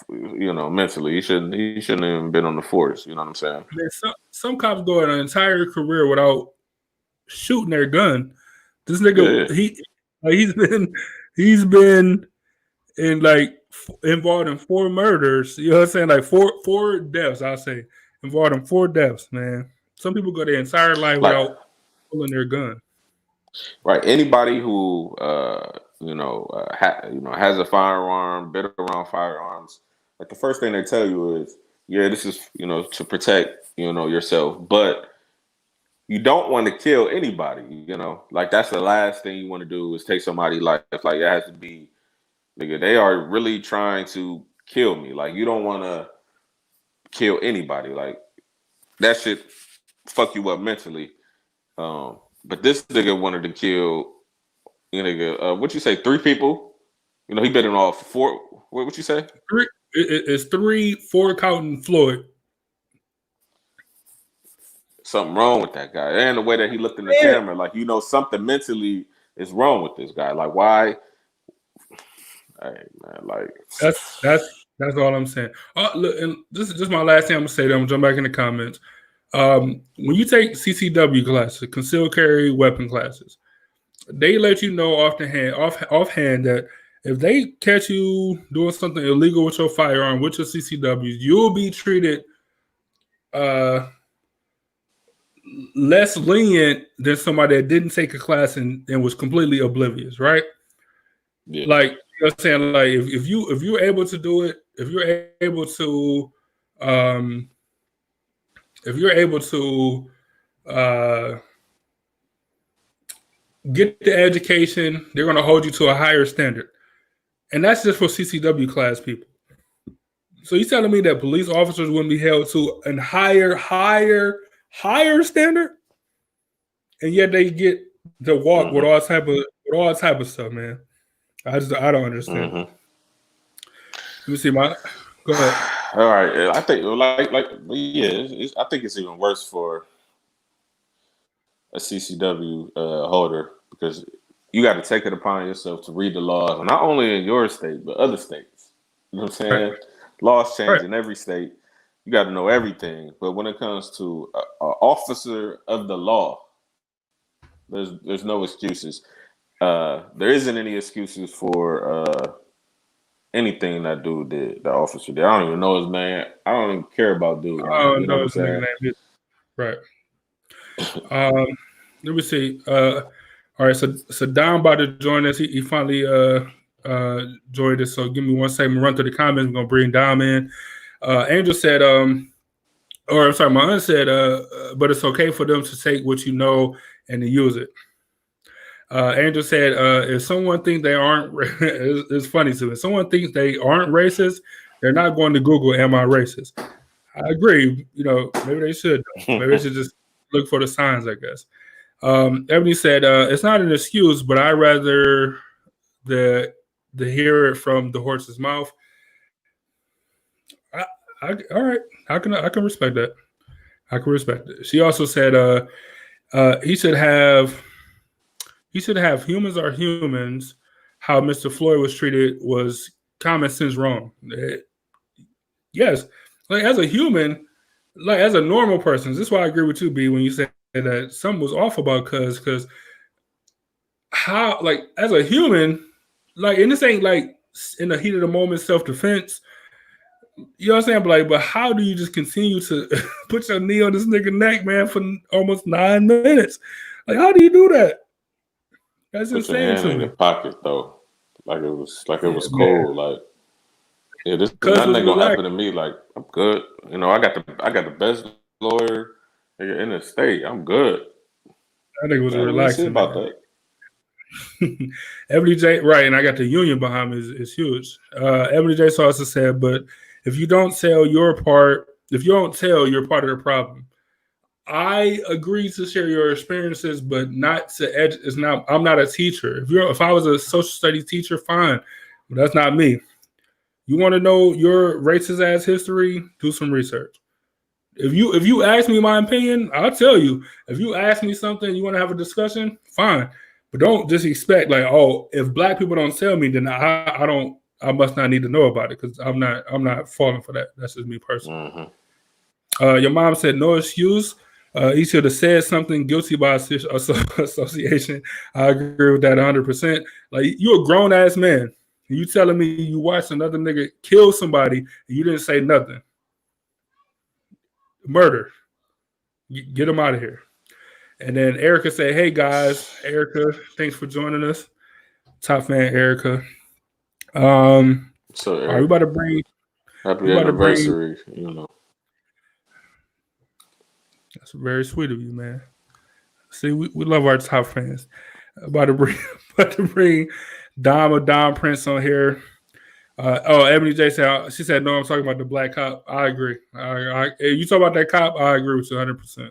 You know, mentally, he shouldn't even been on the force. You know what I'm saying? Man, some cops go an entire career without shooting their gun. This nigga, he's been in, like, involved in 4 murders. You know what I'm saying? Like, four deaths. I'll say involved in 4 deaths. Man, some people go their entire life without pulling their gun. Right. Anybody who has a firearm, been around firearms, like, the first thing they tell you is, yeah, this is, you know, to protect, you know, yourself, but you don't want to kill anybody. You know, like, that's the last thing you want to do is take somebody's life. Like, it has to be, nigga, they are really trying to kill me. Like, you don't want to kill anybody. Like, that shit fuck you up mentally. But this nigga wanted to kill, what you say, 3 people? You know, he been in all 4. What you say? 3. It's 3, 4 counting Floyd. Something wrong with that guy, and the way that he looked in the camera, like, you know, something mentally is wrong with this guy. Like, why? Hey, man, like, that's all I'm saying. Look, and this is just my last thing I'm gonna say. Then I'm gonna jump back in the comments. When you take CCW classes, concealed carry weapon classes, they let you know offhand that if they catch you doing something illegal with your firearm, with your CCWs, you'll be treated less lenient than somebody that didn't take a class and was completely oblivious, right? Yeah. Like, you know what I'm saying? Like, if you're able to do it, if you're able to get the education, they're going to hold you to a higher standard. And that's just for CCW class people. So you telling me that police officers wouldn't be held to a higher standard? And yet they get to walk with all type of stuff, man. I don't understand. Let me see go ahead. All right, I think I think it's even worse for a CCW holder, because you got to take it upon yourself to read the laws, not only in your state but other states. You know what I'm saying? Laws Right. change in every state. You got to know everything. But when it comes to an officer of the law, there's no excuses. There isn't any excuses for anything that dude did, that officer did. I don't even know his name. I don't even care about dude name. Oh You know no, what I'm it's a nigga saying? name. Right. Let me see. All right, so Don about to join us. He finally joined us. So give me 1 second. Run through the comments. I'm gonna bring Dom in. Angel said, or I'm sorry, my aunt said, but it's okay for them to take what you know and to use it. Angel said, if someone thinks they aren't, it's funny to me. If someone thinks they aren't racist, they're not going to Google, "Am I racist?" I agree. You know, maybe they should. Maybe they should just look for the signs, I guess. Ebony said, it's not an excuse, but I rather the hear it from the horse's mouth. All right, I can respect that. I can respect it. She also said, he should have humans are humans. How Mr. Floyd was treated was common sense wrong. Yes, like as a human, like as a normal person, this is why I agree with you, B, when you say that something was off about because how, like, as a human, like, and this ain't like in the heat of the moment self defense. You know what I'm saying? But like, but how do you just continue to put your knee on this nigga neck, man, for almost 9 minutes? Like, how do you do that? That's Put your insane hand to in your me. pocket though, like it Yeah, was man. cold. Like, yeah, this Cuz nothing was ain't gonna relaxed. happen to me. Like, I'm good. You know, I got the best lawyer in the state. I'm good. That nigga was I don't really see relaxing, about man. that. Ebony J, right, and I got the union behind me is huge. Ebony J also said, but if you don't tell your part, if you don't tell, you're part of the problem. I agree to share your experiences, but not to edge. It's not. I'm not a teacher. If I was a social studies teacher, fine, but that's not me. You want to know your racist ass history? Do some research. If you ask me my opinion, I'll tell you. If you ask me something, you want to have a discussion, fine. But don't just expect like, oh, if black people don't tell me, then I don't. I must not need to know about it because I'm not falling for that. That's just me personally. Mm-hmm. Your mom said no excuse. He should have said something guilty by association. I agree with that 100%. Like, you a grown ass man. You telling me you watched another nigga kill somebody and you didn't say nothing. Murder. Get him out of here. And then Erica said, hey guys, Erica, thanks for joining us. Top fan Erica. So, All right, Eric, we happy about to bring anniversary. You know, that's very sweet of you, man. See, we love our top fans. About to bring about to bring Dom Prince on here. Ebony J said, she said, no, I'm talking about the black cop. I agree. You talk about that cop, I agree with you 100%.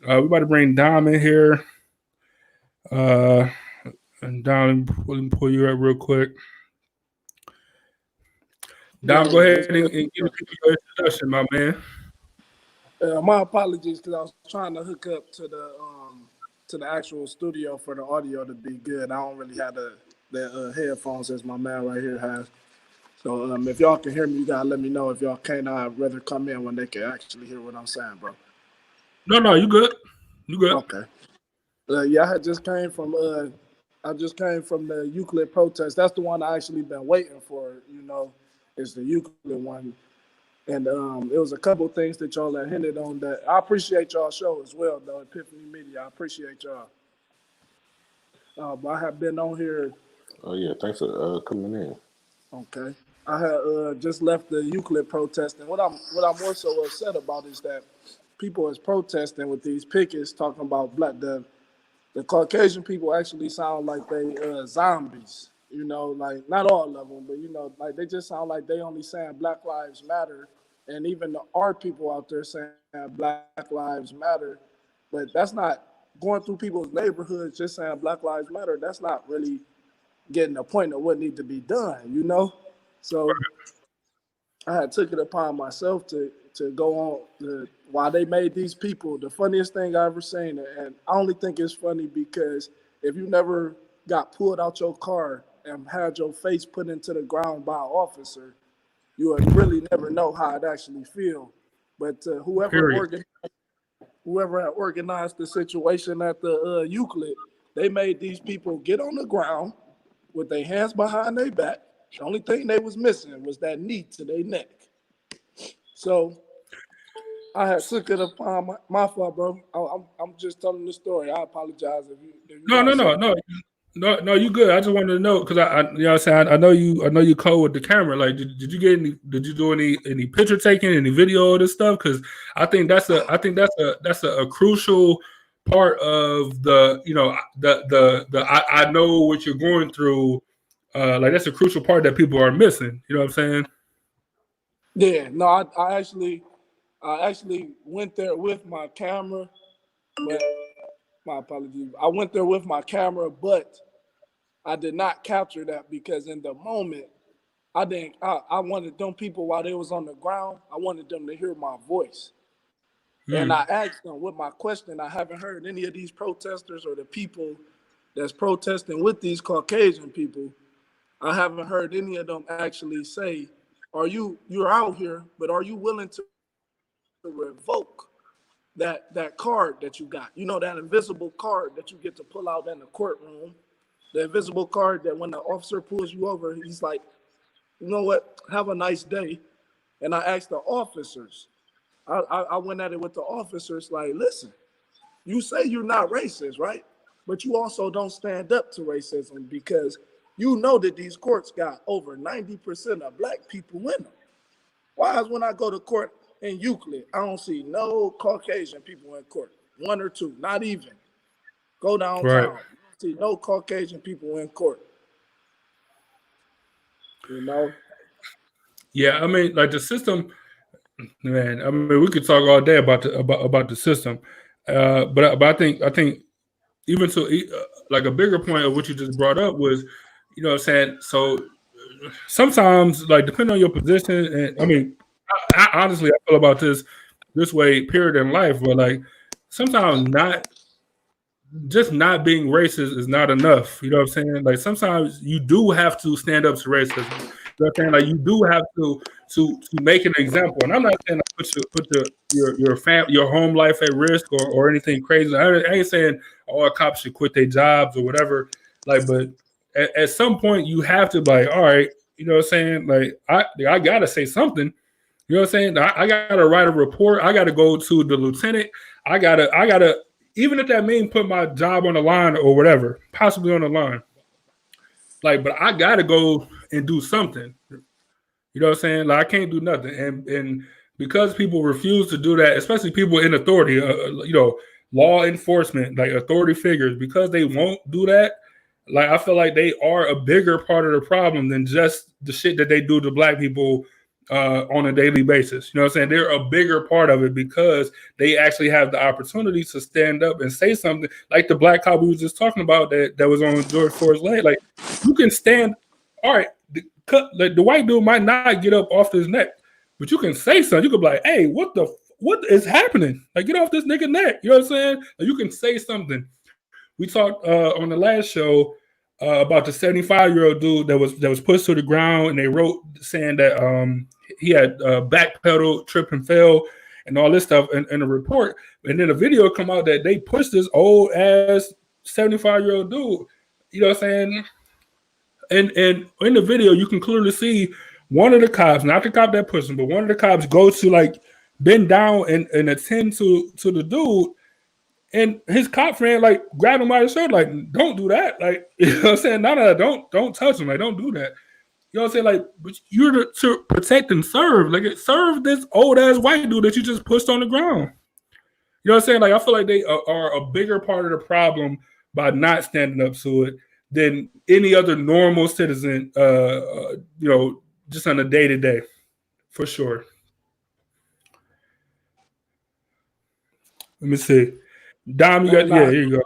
We about to bring Dom in here. And Dom, let me pull you up real quick. Dom, go ahead and give people your introduction, my man. My apologies because I was trying to hook up to the actual studio for the audio to be good. I don't really have the headphones as my man right here has. So if y'all can hear me, you gotta let me know. If y'all can't, I'd rather come in when they can actually hear what I'm saying, bro. No, you good. You good. Okay. Yeah, I just came from the Euclid protest. That's the one I actually been waiting for. It's the Euclid one. And it was a couple things that y'all had hinted on that I appreciate y'all show as well, though. Epiphany Media, I appreciate y'all. But I have been on here. oh yeah, thanks for coming in. Okay, I had just left the Euclid protest, and what I'm more so upset about is that people is protesting with these pickets talking about the Caucasian people actually sound like they zombies. Like not all of them, but like they just sound like they only saying Black Lives Matter, and even our people out there saying Black Lives Matter, but that's not going through people's neighborhoods just saying Black Lives Matter. That's not really getting the point of what needs to be done. So I had took it upon myself to go on why they made these people the funniest thing I ever seen, and I only think it's funny because if you never got pulled out your car and had your face put into the ground by an officer, you would really never know how it actually feel. But Period. whoever had organized the situation at the Euclid, they made these people get on the ground with their hands behind their back. The only thing they was missing was that knee to their neck. So I had took it upon my fault, bro. I'm just telling the story. I apologize if you No, got no, no, something. no, no. You good? I just wanted to know because you know what I'm saying. I know you code with the camera. Like, did you get any? Did you do any picture taking, any video of this stuff? Because I think that's a crucial part of the you know the I know what you're going through. Like that's a crucial part that people are missing. You know what I'm saying? Yeah, no, I actually went there with my camera, but my apologies. I went there with my camera, but I did not capture that because in the moment I didn't. I wanted them people while they was on the ground. I wanted them to hear my voice, and I Hmm. asked them with my question. I haven't heard any of these protesters or the people that's protesting with these Caucasian people. I haven't heard any of them actually say, "Are you're out here, but are you willing to revoke that card that you got? You know that invisible card that you get to pull out in the courtroom, the invisible card that when the officer pulls you over, he's like, you know what? Have a nice day." And I asked the officers. I went at it with the officers like, listen, you say you're not racist, right? But you also don't stand up to racism because you know that these courts got over 90% of black people in them. Why is when I go to court in Euclid, I don't see no Caucasian people in court, one or two, not even. Go Right. downtown, see no Caucasian people in court. You know, Yeah. I mean, like the system, man. I mean, we could talk all day about about the system, but I think even to like a bigger point of what you just brought up was, you know what I'm saying? So sometimes, like, depending on your position, and I mean, I honestly, I feel about this way, period, in life, but like sometimes not being racist is not enough. You know what I'm saying? Like sometimes you do have to stand up to racism. You know what I'm saying? Like you do have to make an example. And I'm not saying like put your home life at risk or anything crazy. I ain't saying all cops should quit their jobs or whatever. Like, but at some point you have to be like, all right, you know what I'm saying? Like I gotta say something. You know what I'm saying? I gotta write a report. I gotta go to the lieutenant. I gotta, even if that means put my job on the line or whatever, possibly on the line. Like, but I gotta go and do something. You know what I'm saying? Like, I can't do nothing. And because people refuse to do that, especially people in authority, you know, law enforcement, like authority figures, because they won't do that. Like, I feel like they are a bigger part of the problem than just the shit that they do to black people on a daily basis. You know what I'm saying? They're a bigger part of it because they actually have the opportunity to stand up and say something, like the black cop we was just talking about that was on George Floyd's leg. Like, you can stand. All right, like the white dude might not get up off his neck, but you can say something. You could be like, "Hey, what is happening? Like, get off this nigga neck." You know what I'm saying? Like, you can say something. We talked on the last show about the 75-year-old dude that was pushed to the ground, and they wrote saying that he had backpedal, trip and fell, and all this stuff in the report. And then a video come out that they pushed this old ass 75-year-old dude. You know what I'm saying? And in the video, you can clearly see one of the cops, not the cop that pushed him, but one of the cops goes to like bend down and attend to the dude. And his cop friend like grabbed him by the shoulder, like, don't do that. Like, you know what I'm saying? None of that, don't touch him. Like, don't do that. You know what I'm saying? Like, but you're to protect and serve. Like, serve this old ass white dude that you just pushed on the ground. You know what I'm saying? Like, I feel like they are a bigger part of the problem by not standing up to it than any other normal citizen, you know, just on a day to day, for sure. Let me see. Dom, you got, man, yeah, here you go.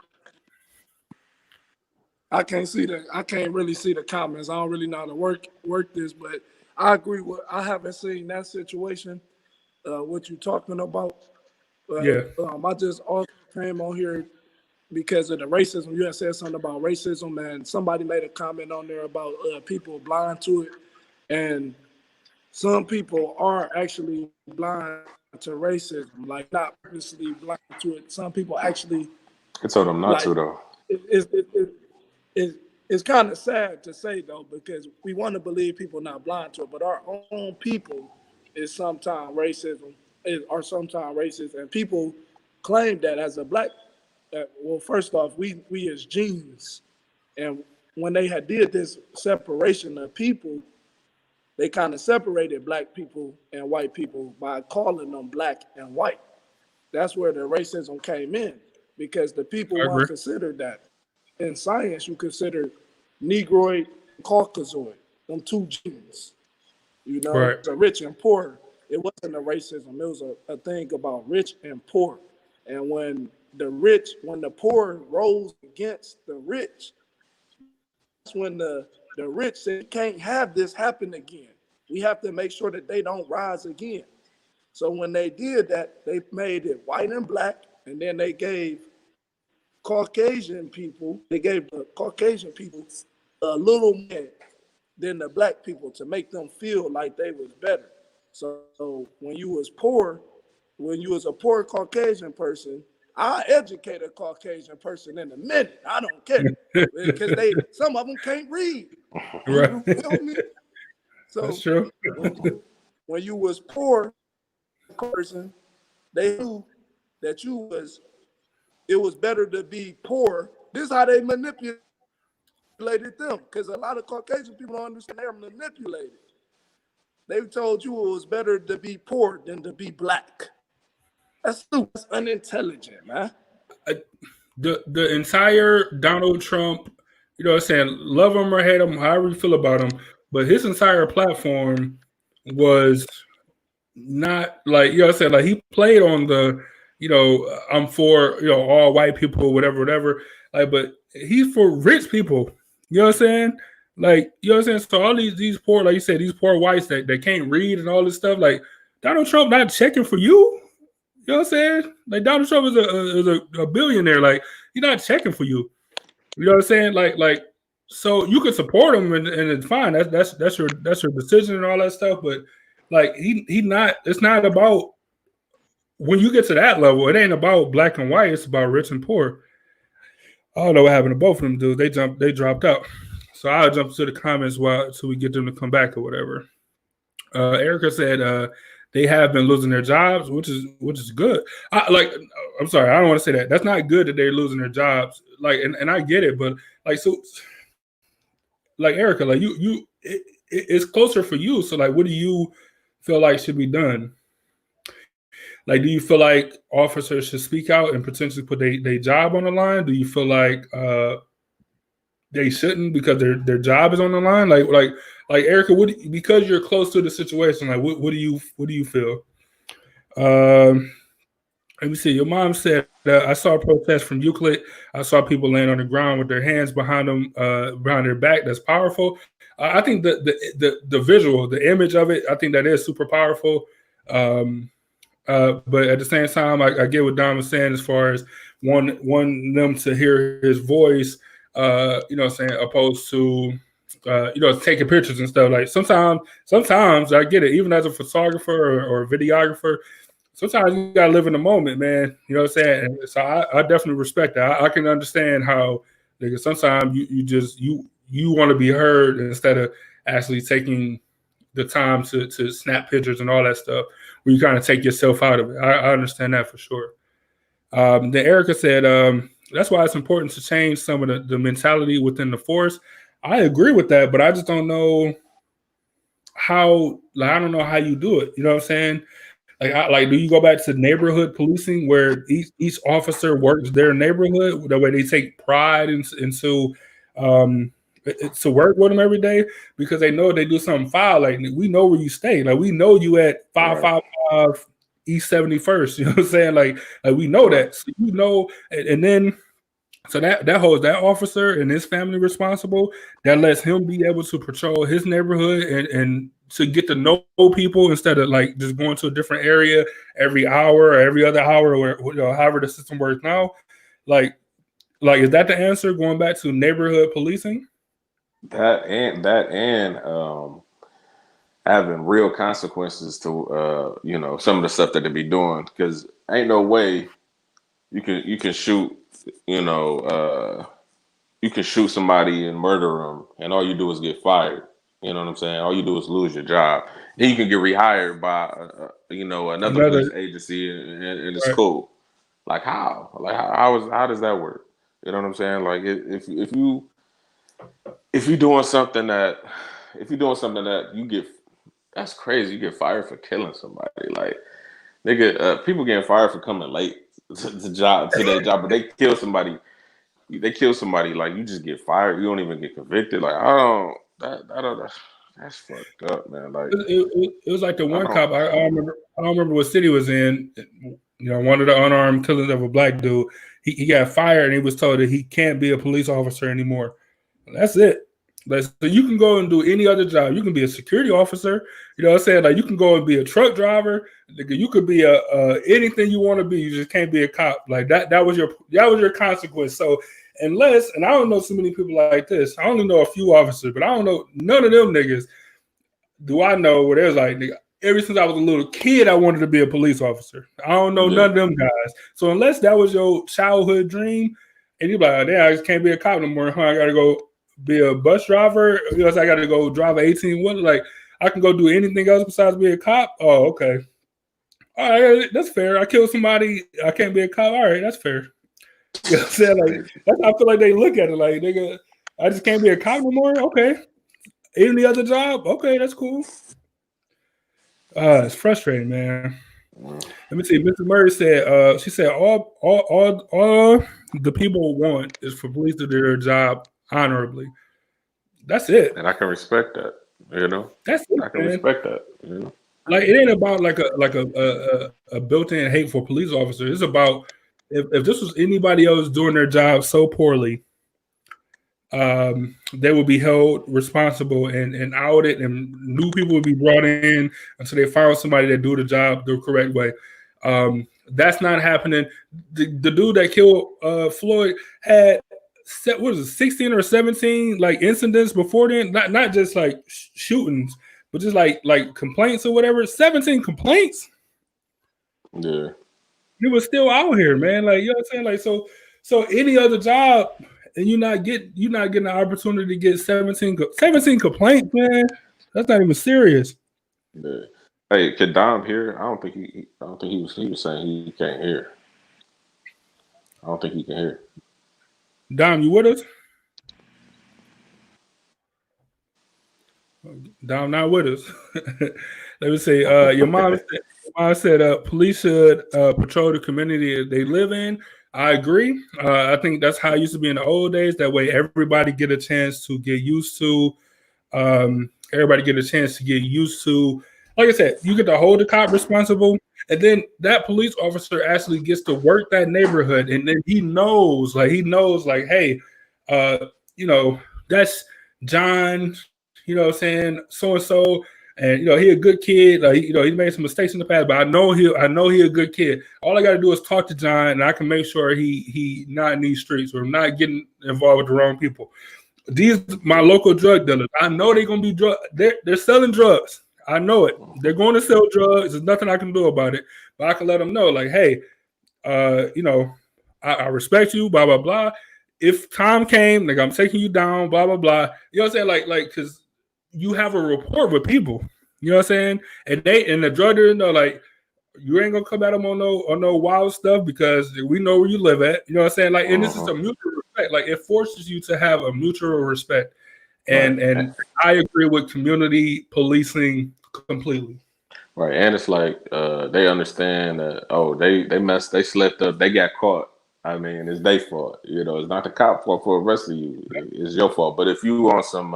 I can't really see the comments. I don't really know how to work this, but I agree with. I haven't seen that situation. What you talking about? Yeah. I just also came on here because of the racism. You had said something about racism, and somebody made a comment on there about people blind to it, and some people are actually blind to racism, like not purposely blind to it. Some people actually I told them not like to though. it, it's kind of sad to say though, because we want to believe people not blind to it, but our own people is sometimes racism are sometimes racist, and people claim that as a black. Well, first off, we as genes, and when they had did this separation of people, they kind of separated black people and white people by calling them black and white. That's where the racism came in, because the people I agree. weren't considered that. In science, you consider Negroid, Caucasoid, them two genes. You know, Right. so rich and poor. It wasn't a racism. It was a thing about rich and poor. And when the poor rose against the rich, that's when the rich said, "We can't have this happen again. We have to make sure that they don't rise again." So when they did that, they made it white and black, and then they gave the Caucasian people a little more than the black people to make them feel like they was better. So when you was a poor Caucasian person, I educate a Caucasian person in a minute. I don't care, because some of them can't read. Right. You feel me? So That's true. when you was poor person, they knew that it was better to be poor. This is how they manipulated them, because a lot of Caucasian people don't understand they're manipulated. They told you it was better to be poor than to be black. That's stupid. That's unintelligent, man. The entire Donald Trump, you know what I'm saying, love him or hate him, however you feel about him, but his entire platform was not like, you know what I'm saying, like he played on the, you know, I'm for, you know, all white people, whatever. Like, but he's for rich people. You know what I'm saying? Like, you know what I'm saying? So all these poor, like you said, these poor whites that can't read and all this stuff, like Donald Trump not checking for you. You know what I'm saying? Like Donald Trump is a billionaire. Like he's not checking for you. You know what I'm saying? Like so you can support him and it's fine. That's your decision and all that stuff. But like he not. It's not about when you get to that level. It ain't about black and white. It's about rich and poor. I don't know what happened to both of them dudes. They dropped out. So I'll jump to the comments till we get them to come back or whatever. Erica said they have been losing their jobs, which is good. I'm sorry, I don't want to say that. That's not good that they're losing their jobs. Like, and I get it, but like, so, like Erica, like it's closer for you. So, like, what do you feel like should be done? Like, do you feel like officers should speak out and potentially put their job on the line? Do you feel like they shouldn't because their job is on the line? Like Erica, because you're close to the situation, like what do you feel? Let me see. Your mom said I saw a protest from Euclid. I saw people laying on the ground with their hands behind them, behind their back. That's powerful. I think the visual, the image of it, I think that is super powerful. But at the same time, I get what Don was saying as far as one them to hear his voice, you know what I'm saying, opposed to you know, taking pictures and stuff. Like sometimes I get it, even as a photographer or a videographer, sometimes you gotta live in the moment, man. You know what I'm saying? And so I definitely respect that. I can understand how like, sometimes you want to be heard instead of actually taking the time to snap pictures and all that stuff, where you kind of take yourself out of it. I understand that for sure. Then Erica said, that's why it's important to change some of the mentality within the force. I agree with that, but I just don't know how, like, I don't know how you do it. You know what I'm saying? Like, do you go back to neighborhood policing where each officer works their neighborhood? That way they take pride into to work with them every day because they know if they do something foul. Like we know where you stay. Like we know you at 555 East 71st. You know what I'm saying? Like we know that. So you know, and then so that holds that officer and his family responsible. That lets him be able to patrol his neighborhood and to get to know people instead of like just going to a different area every hour or every other hour or you know, however the system works now. Like is that the answer? Going back to neighborhood policing? That and having real consequences to some of the stuff that they be doing, because ain't no way you can shoot you know you can shoot somebody and murder them, and all you do is get fired. You know what I'm saying? All you do is lose your job. Then you can get rehired by another Another police agency, and it's right. cool. Like how? Like how does that work? You know what I'm saying? Like if you doing something that you get, that's crazy. You get fired for killing somebody. Like nigga, people getting fired for coming late to their job, but they kill somebody. They kill somebody, like you just get fired. You don't even get convicted. Like that's fucked up, man. Like It was like the I one don't. cop. I don't remember what city it was in. One of the unarmed killings of a black dude. He got fired and he was told that he can't be a police officer anymore. That's it. Like, so you can go and do any other job. You can be a security officer. You know what I'm saying? Like you can go and be a truck driver. You could be a anything you want to be. You just can't be a cop. Like that was your consequence. So unless, and I don't know so many people like this. I only know a few officers, but I don't know none of them niggas. Do I know where there's like, nigga, ever since I was a little kid, I wanted to be a police officer. I don't know Yeah, none of them guys. So unless that was your childhood dream, and you're like, damn, I just can't be a cop no more. Huh? I gotta go be a bus driver. I gotta go drive an 18-wheeler. Like I can go do anything else besides be a cop. Oh, okay. All right, that's fair. I killed somebody. I can't be a cop. All right, that's fair. You know what I'm saying? Like that's how I feel like they look at it. Like nigga, I just can't be a cop no more. Okay. Any other job? Okay, that's cool. It's frustrating, man. Let me see. Mrs. Murray said, she said all the people want is for police to do their job honorably. That's it. and I can respect that. You know, That's it, I can man. respect that. You know, Like it ain't about like a built-in hate for police officers. It's about if this was anybody else doing their job so poorly, they will be held responsible and outed, and new people will be brought in until they found somebody that do the job the correct way. That's not happening. The dude that killed Floyd had what was it, 16 or 17 like incidents before then, not just like shootings, but just like complaints or whatever. 17 complaints. yeah, He was still out here, man. Like you know what I'm saying? Like so any other job and you're not getting the opportunity to get 17 complaints, man. That's not even serious. yeah. Hey, could Dom hear? I don't think he was saying he can't hear. I don't think he can hear. Dom, you with us? Dom not with us. Let me say, your mom said police should patrol the community they live in. I agree. I think that's how it used to be in the old days. That way everybody get a chance to get used to everybody get a chance to get used to. Like I said, you get to hold the cop responsible, and then that police officer actually gets to work that neighborhood, and then he knows, like, hey, uh, you know, that's John. You know what I'm saying? So and so, and he a good kid. Like, he made some mistakes in the past, but I know he a good kid. All I got to do is talk to John, and I can make sure he not in these streets or not getting involved with the wrong people. These my local drug dealers. I know they're gonna be drug. They're selling drugs. I know it. They're going to sell drugs. There's nothing I can do about it. But I can let them know, like, hey, I respect you. Blah blah blah. If time came, like I'm taking you down. Blah blah blah. You know what I'm saying? Like, because you have a rapport with people. You know what I'm saying? And the drug dealers know, like, you ain't gonna come at them on no wild stuff because we know where you live at. You know what I'm saying? Like, and this is a mutual respect. Like, it forces you to have a mutual respect. Right. And I agree with community policing completely. Right, and it's like they understand that they slept up, they got caught. I mean, it's their fault. It's not the cop fault for the rest of you. It's your fault. But if you on some,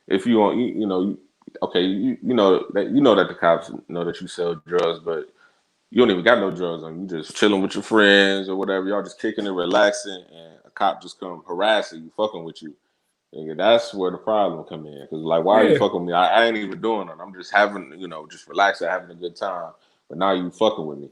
if you on, okay, you know that the cops know that you sell drugs, but you don't even got no drugs on. You just chilling with your friends or whatever. Y'all just kicking and relaxing, and a cop just come harassing you, fucking with you. Nigga, that's where the problem come in. Cause like, why are you Yeah, fucking with me? I ain't even doing it. I'm just having, just relaxing, having a good time. But now you fucking with me.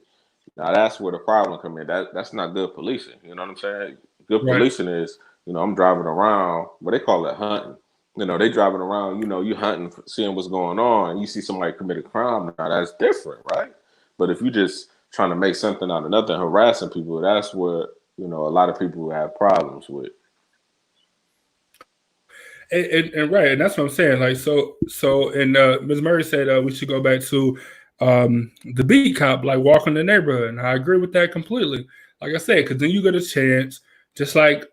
Now that's where the problem come in. That's not good policing. You know what I'm saying? Good right. policing is, I'm driving around. What they call it, hunting. they driving around, you hunting, seeing what's going on, and you see somebody commit a crime. Now that's different, right? But if you just trying to make something out of nothing, harassing people, that's what a lot of people have problems with. And right, and that's what I'm saying. Like and Ms. Murray said we should go back to the beat cop, like walking the neighborhood, and I agree with that completely. Like I said, because then you get a chance, just like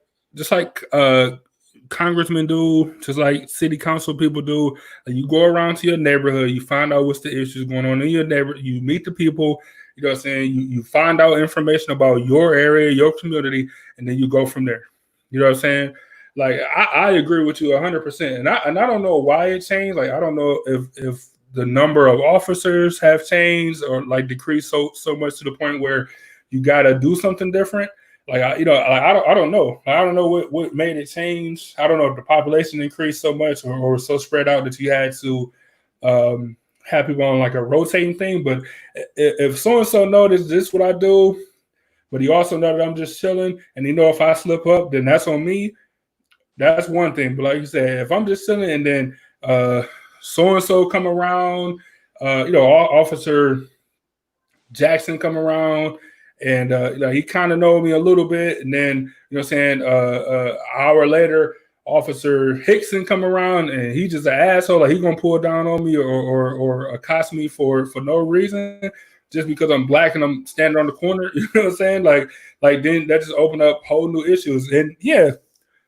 congressmen do, just like city council people do. And you go around to your neighborhood, you find out what's the issues going on in your neighborhood. You meet the people. You know what I'm saying? You find out information about your area, your community, and then you go from there. You know what I'm saying? Like I agree with you 100%, and I don't know why it changed. Like I don't know if the number of officers have changed or like decreased so much to the point where you got to do something different. Like I don't know. I don't know what made it change. I don't know if the population increased so much or so spread out that you had to have people on like a rotating thing. But if so and so noticed this what I do, but he also know that I'm just chilling, and he know if I slip up, then that's on me. That's one thing. But like you said, if I'm just chilling and then so and so come around, Officer Jackson come around and he kind of know me a little bit, and then an hour later, Officer Hickson come around and he just an asshole, like he gonna pull down on me or accost me for no reason just because I'm black and I'm standing on the corner. You know what I'm saying? Like then that just open up whole new issues. And yeah,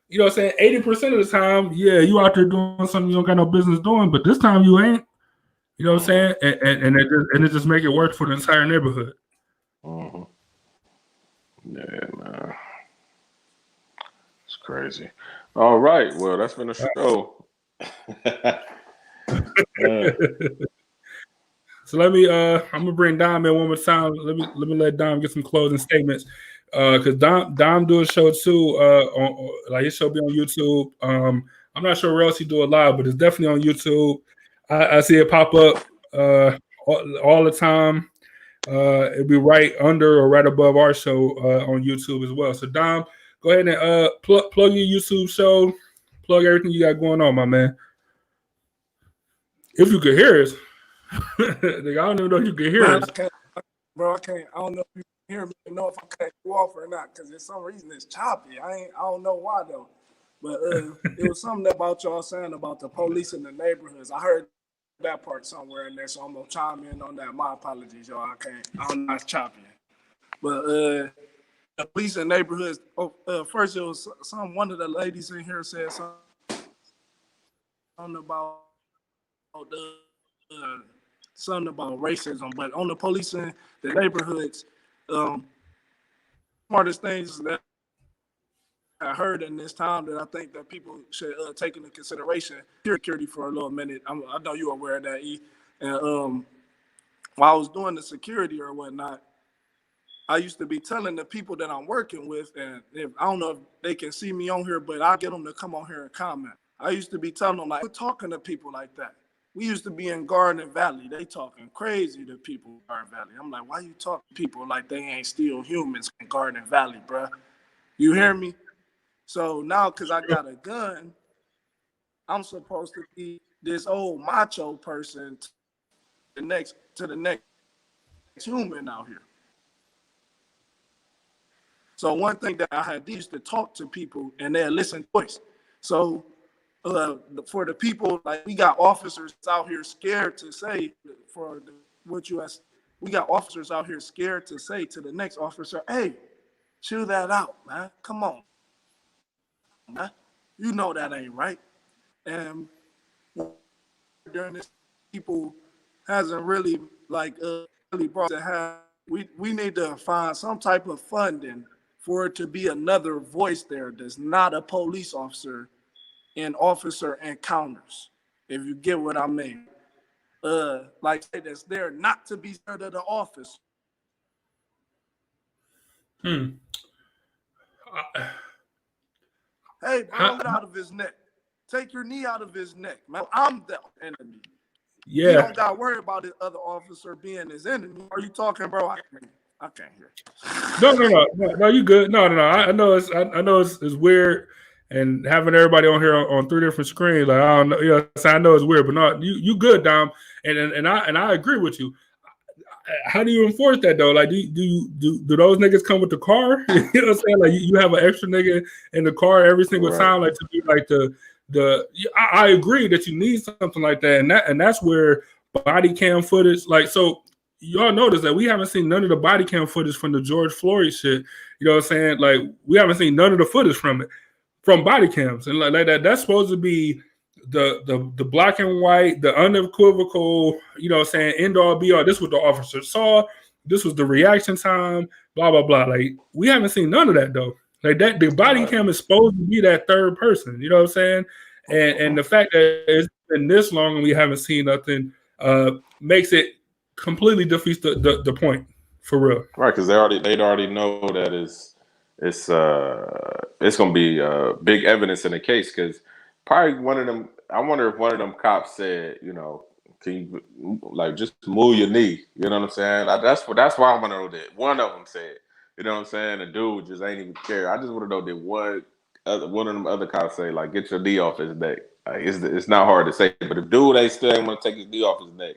you know what I'm saying? 80% of the time, yeah, you out there doing something you don't got no business doing, but this time you ain't. You know what I'm saying? And it just make it work for the entire neighborhood. Mm-hmm. Yeah, man. It's crazy. All right. Well, that's been a show. So let me I'm gonna bring Dom in one more time. Let me let Dom get some closing statements. Because Dom do a show too. Like his show be on YouTube. I'm not sure where else he do it live, but it's definitely on YouTube. I see it pop up all the time. It'll be right under or right above our show on YouTube as well. So Dom, go ahead and plug your YouTube show, plug everything you got going on, my man. If you could hear us, I don't even know if you can hear us. I can't. I don't know if you can hear me. I don't know if I cut you off or not because for some reason it's choppy. I don't know why though. But it was something about y'all saying about the police in the neighborhoods. I heard that part somewhere in there, so I'm gonna chime in on that. My apologies, y'all. I don't know it's choppy. But the police in neighborhoods. First it was one of the ladies in here said something about something about racism, but on the police in the neighborhoods, smartest things that I heard in this time that I think that people should take into consideration security for a little minute. I know you're aware of that, E. And while I was doing the security or whatnot, I used to be telling the people that I'm working with, and if I don't know if they can see me on here, but I get them to come on here and comment. I used to be telling them, like, we're talking to people like that. We used to be in Garden Valley. They talking crazy to people in Garden Valley. I'm like, why you talking to people like they ain't still humans in Garden Valley, bruh? You hear me? So now, because I got a gun, I'm supposed to be this old macho person to the next human out here. So one thing that I had used to talk to people and they'll listen to voice. So for the people, like we got officers out here scared to say we got officers out here scared to say to the next officer, hey, chill that out, man. Come on, man. You know that ain't right. And during this, people hasn't really really brought to have. We need to find some type of funding for it to be another voice there that's not a police officer in officer encounters, if you get what I mean. Like that's there not to be scared of the office. Hey, bro, get out of his neck. Take your knee out of his neck, man. I'm the enemy. Yeah. You don't got to worry about the other officer being his enemy. Are you talking, bro? I can't hear. No, you good. No. I know it's weird. and having everybody on here on 3 different screens, like I don't know, so I know it's weird, but no, you good, Dom, and I agree with you. How do you enforce that though? Like, do those niggas come with the car? You know what I'm saying? Like, you have an extra nigga in the car every single time, like to be like the. I agree that you need something like that, and that's where body cam footage, like, so y'all notice that we haven't seen none of the body cam footage from the George Floyd shit. You know what I'm saying? Like, we haven't seen none of the footage from it, from body cams, and like that. That's supposed to be the black and white, the unequivocal, you know what I'm saying, end all be all. This was the officer saw, this was the reaction time, blah blah blah. Like, we haven't seen none of that though. Like, that the body cam is supposed to be that third person, you know what I'm saying? And the fact that it's been this long and we haven't seen nothing makes it completely defeats the point, for real. Right, because they'd already know that it's gonna be big evidence in the case. Because probably one of them, I wonder if one of them cops said, you know, can you like just move your knee? You know what I'm saying? That's why I want to know that one of them said. You know what I'm saying? The dude just ain't even care. I just want to know that one of them other cops say, like, get your knee off his neck. Like, it's not hard to say, but if dude ain't still ain't want to take his knee off his neck,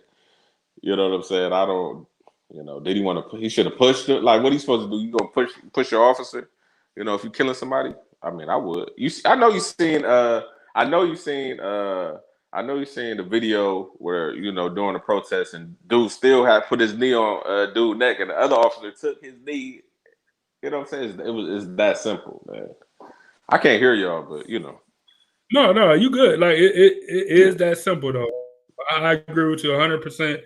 you know what I'm saying? I don't. You know, did he want to? He should have pushed it. Like, what he supposed to do? You gonna push your officer? You know, if you're killing somebody, I mean, I would. I know you seen. I know you seen. I know you seen the video where, you know, during the protest and dude still had put his knee on dude's neck, and the other officer took his knee. You know what I'm saying? It's that simple, man. I can't hear y'all, but you know. No, you good. Like, it is that simple though. I agree with you 100%.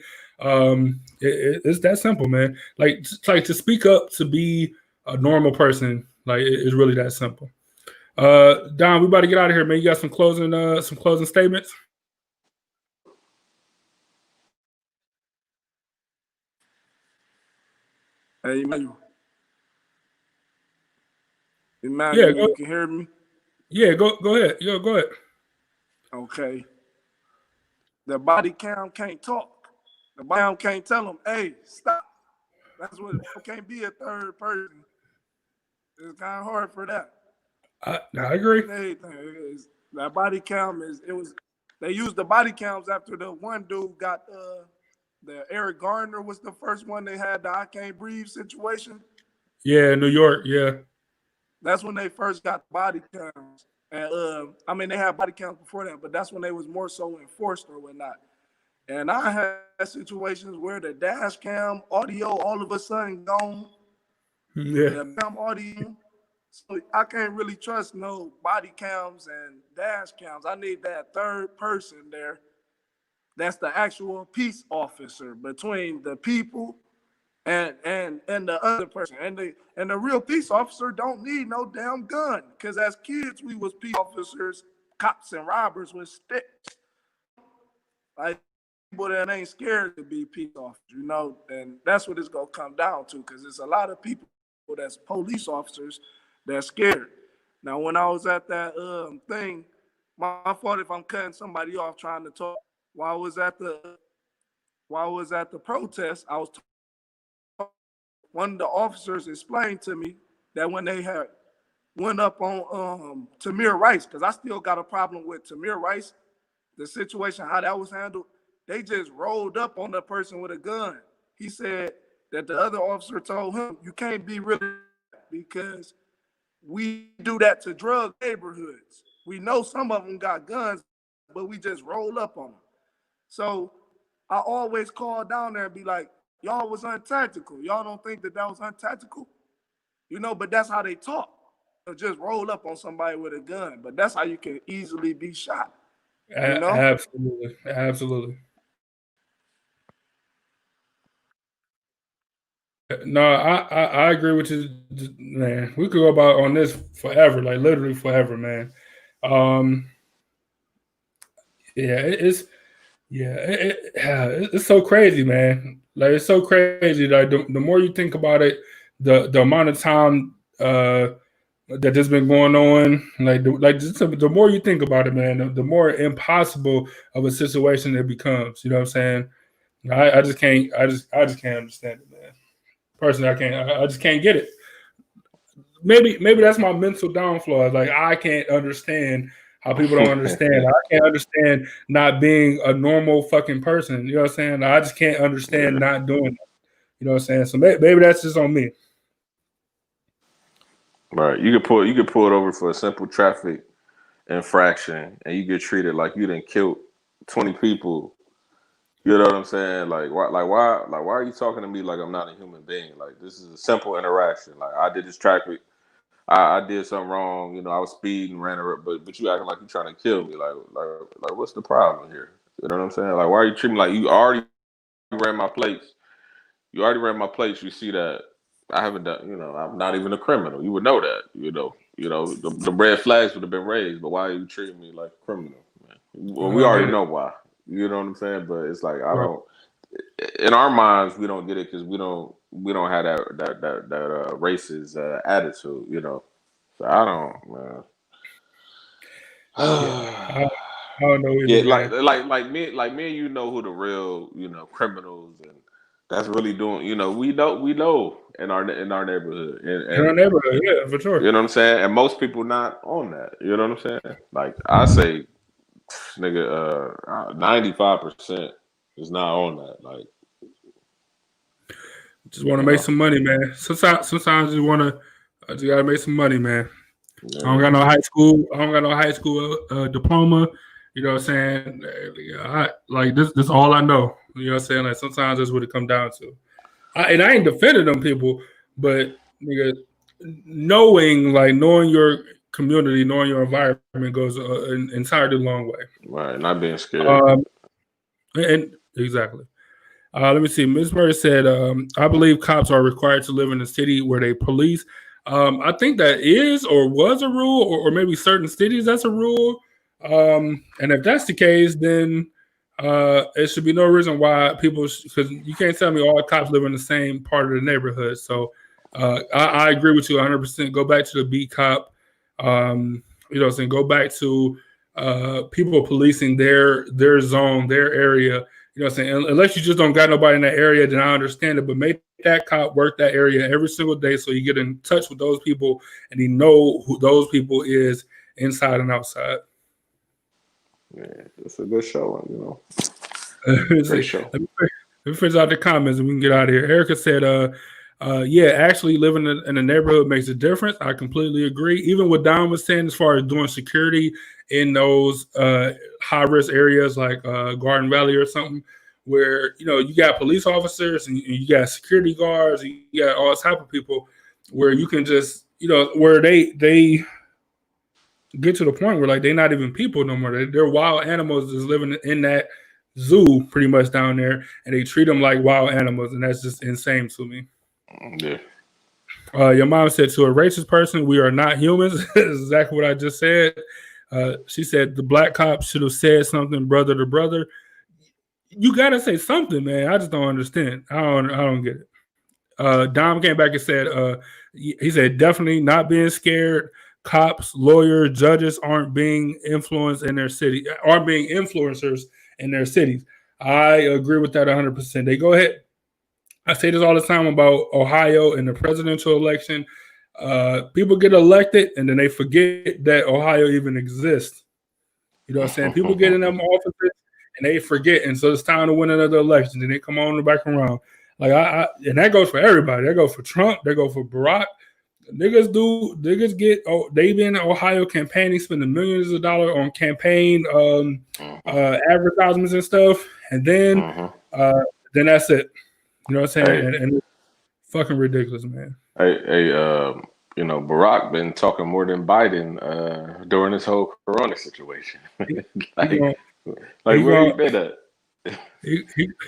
It's that simple, man. Like to speak up, to be a normal person, like, it's really that simple. Don, we about to get out of here, man. You got some closing statements? Hey, Emmanuel. Yeah, You can hear me? Yeah, go ahead. Go ahead. Okay. The body cam can't talk. The body cam can't tell them, hey, stop. That's what it can't be a third person. It's kind of hard for that. I agree. That body cam they used the body cams after the one dude got the Eric Gardner was the first one they had the I can't breathe situation. Yeah, New York, yeah. That's when they first got body cams. And I mean, they had body cams before that, but that's when they was more so enforced or whatnot. And I had situations where the dash cam audio all of a sudden gone. Yeah. The cam audio. So I can't really trust no body cams and dash cams. I need that third person there. That's the actual peace officer between the people and the other person. And the real peace officer don't need no damn gun. Because as kids, we was peace officers, cops and robbers with sticks. Like, people that ain't scared to be peace officers, you know, and that's what it's gonna come down to. Because there's a lot of people that's police officers that's scared. Now, when I was at that thing, my fault if I'm cutting somebody off trying to talk. While I was at the protest, one of the officers explained to me that when they had went up on Tamir Rice, because I still got a problem with Tamir Rice, the situation, how that was handled, they just rolled up on the person with a gun. He said that the other officer told him, you can't be really, because we do that to drug neighborhoods. We know some of them got guns, but we just roll up on them. So I always call down there and be like, y'all was untactical. Y'all don't think that was untactical? You know, but that's how they talk. They'll just roll up on somebody with a gun. But that's how you can easily be shot. You know? Absolutely. No, I agree with you, man. We could go about on this forever, like literally forever, man. It's so crazy, man. Like, it's so crazy. Like, the more you think about it, the amount of time that has been going on, the more you think about it, man, the more impossible of a situation it becomes. You know what I'm saying? I just can't understand it, man. Personally, I just can't get it. maybe that's my mental downfall. Like I can't understand how people don't understand. I can't understand not being a normal fucking person. You know what I'm saying? I just can't understand not doing that. You know what I'm saying? So maybe that's just on me. Right. You could pull it over for a simple traffic infraction, and you get treated like you done killed 20 people. You know what I'm saying? Like why are you talking to me like I'm not a human being? Like this is a simple interaction. Like I did this traffic, I did something wrong. You know, I was speeding, ran her, but you acting like you're trying to kill me. Like what's the problem here? You know what I'm saying? Like why are you treating me like you already ran my plates? You already ran my plates. You see that I haven't done. You know, I'm not even a criminal. You would know that. The red flags would have been raised. But why are you treating me like a criminal, man? Well, we already know why. You know what I'm saying? But it's like I don't. In our minds, we don't get it because we don't have that racist attitude. You know, so I don't, man. I don't know either, Yeah, like me and you know who the real criminals and that's really doing. We know in our neighborhood in our neighborhood, yeah, for sure. You know what I'm saying? And most people not on that. You know what I'm saying? Like I say, nigga, 95% is not on that. Like, just want to make some money, man. Sometimes you want to, you gotta make some money, man. yeah. I don't got no high school diploma. You know what I'm saying? Like this all I know. You know what I'm saying? Like sometimes that's what it come down to. I ain't defending them people, but nigga, knowing your community, knowing your environment goes an entirely long way. Right, not being scared. And exactly. Let me see. Ms. Murray said, I believe cops are required to live in a city where they police. I think that is or was a rule, or maybe certain cities that's a rule. And if that's the case, then it should be no reason why people, because you can't tell me all cops live in the same part of the neighborhood. So I agree with you 100%. Go back to the beat cop. You know what I'm saying? Go back to people policing their zone, their area. You know what I'm saying? Unless you just don't got nobody in that area, then I understand it. But make that cop work that area every single day so you get in touch with those people and you know who those people is inside and outside. Yeah, it's a good show, Great show. Let me finish out the comments and we can get out of here. Erica said, yeah, actually living in a neighborhood makes a difference. I completely agree. Even what Don was saying as far as doing security in those high-risk areas like Garden Valley or something, where, you got police officers and you got security guards, and you got all type of people where you can just, where they get to the point where like they're not even people no more. They're wild animals just living in that zoo pretty much down there, and they treat them like wild animals, and that's just insane to me. Yeah. Your mom said, to a racist person, we are not humans. That's exactly what I just said. She said the black cop should have said something, brother to brother. You gotta say something, man. I just don't understand. I don't get it. Dom came back and said, he said definitely not being scared. Cops, lawyers, judges aren't being influenced in their city, aren't being influencers in their cities. I agree with that 100%. They go ahead. I say this all the time about Ohio and the presidential election. People get elected and then they forget that Ohio even exists. You know what I'm saying? People get in them offices and they forget, and so it's time to win another election. And they come on back around. Like and that goes for everybody. That goes for Trump. That goes for Barack. Niggas get. They been in Ohio campaigning, spending millions of dollars on campaign advertisements and stuff, and then that's it. You know what I'm saying? And it's fucking ridiculous, man. Barack been talking more than Biden during this whole Corona situation. Where he been at?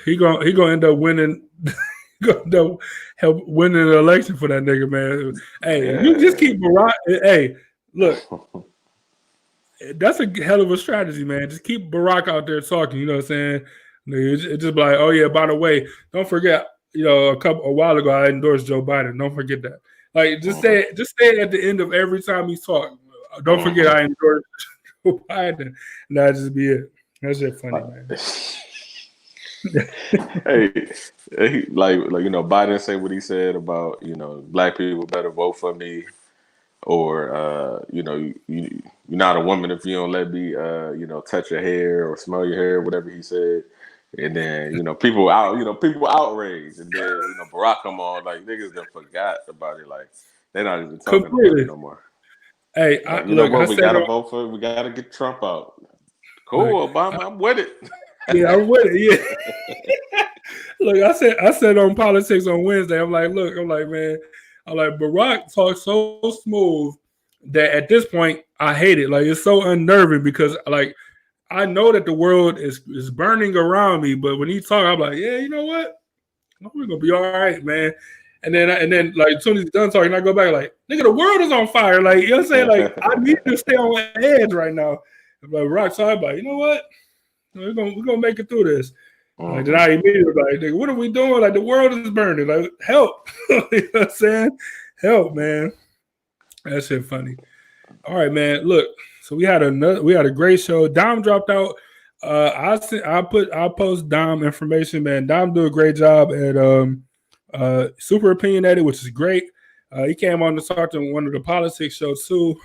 He gonna end up winning. Gonna help winning the election for that nigga, man. Hey, you just keep Barack. Hey, look, that's a hell of a strategy, man. Just keep Barack out there talking. You know what I'm saying? It's just like, oh yeah, by the way, don't forget. A while ago, I endorsed Joe Biden. Don't forget that. Like, just say it at the end of every time he's talking. Don't forget I endorsed Joe Biden. And that'll just be it. That's just funny, man. Biden said what he said about, black people better vote for me. or you're not a woman if you don't let me touch your hair or smell your hair, whatever he said. And then people outraged, and then Barack come on, like niggas done forgot about it, like they're not even talking about it no more. Hey, like, I we said, gotta vote for it. We gotta get Trump out. Cool, look, Obama, I'm with it. Yeah, I'm with it. Yeah. Look, I said on politics on Wednesday, I'm like, man, Barack talks so smooth that at this point I hate it. Like, it's so unnerving because like I know that the world is burning around me, but when he talk, I'm like, yeah, you know what? We're gonna be all right, man. And then like as soon as he's done talking, I go back like, nigga, the world is on fire. Like, you know what I'm saying? Like, I need to stay on edge right now. But Rock, so I'm like, you know what? We're gonna make it through this. Like, then I immediately like, nigga, what are we doing? Like, the world is burning. Like, help. You know what I'm saying? Help, man. That shit funny. All right, man. Look, so we had a great show. Dom dropped out. I post Dom information, man. Dom do a great job at super opinionated, which is great. He came on to talk to one of the politics shows too.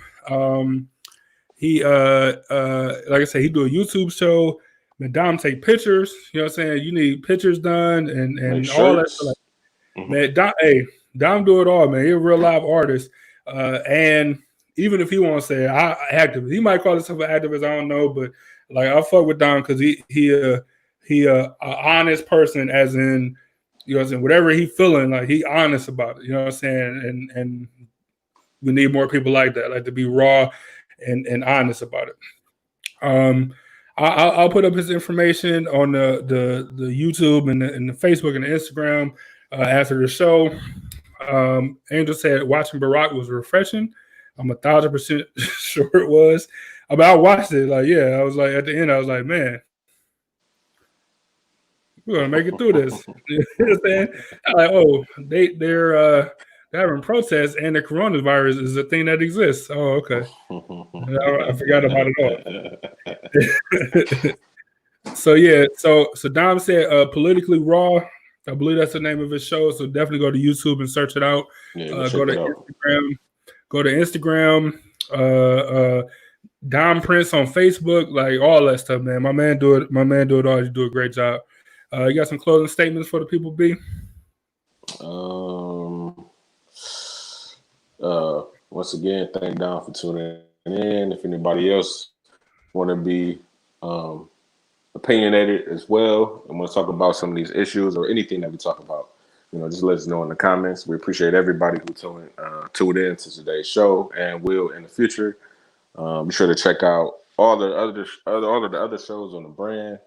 He like I said, he do a YouTube show. Man, Dom take pictures. You know what I'm saying? You need pictures done and all that stuff. Man, Dom do it all, man. He's a real live artist. And even if he won't say activist, he might call himself an activist. I don't know, but like I fuck with Dom because he a honest person, as in, you know what I'm saying, whatever he feeling, like he honest about it. You know what I'm saying? And we need more people like that, like to be raw and honest about it. I'll put up his information on the YouTube and the Facebook and the Instagram after the show. Angel said watching Barack was refreshing. I'm 1,000% sure it was. I mean, I watched it. Like, yeah, I was like, at the end, I was like, man, we're gonna make it through this. You know what I'm saying? I'm like, oh, they're having protests, and the coronavirus is a thing that exists. Oh, okay. I forgot about it all. So yeah, so Dom said politically raw. I believe that's the name of his show. So definitely go to YouTube and search it out. Yeah, go to Instagram. Go to Instagram. Dom Prince on Facebook, like all that stuff, man. My man do it all. You do a great job. You got some closing statements for the people, B? Once again, thank Dom for tuning in. If anybody else want to be opinionated as well and want to talk about some of these issues or anything that we talk about, just let us know in the comments. We appreciate everybody who tuned in to today's show and will in the future. Be sure to check out all the other shows on the brand,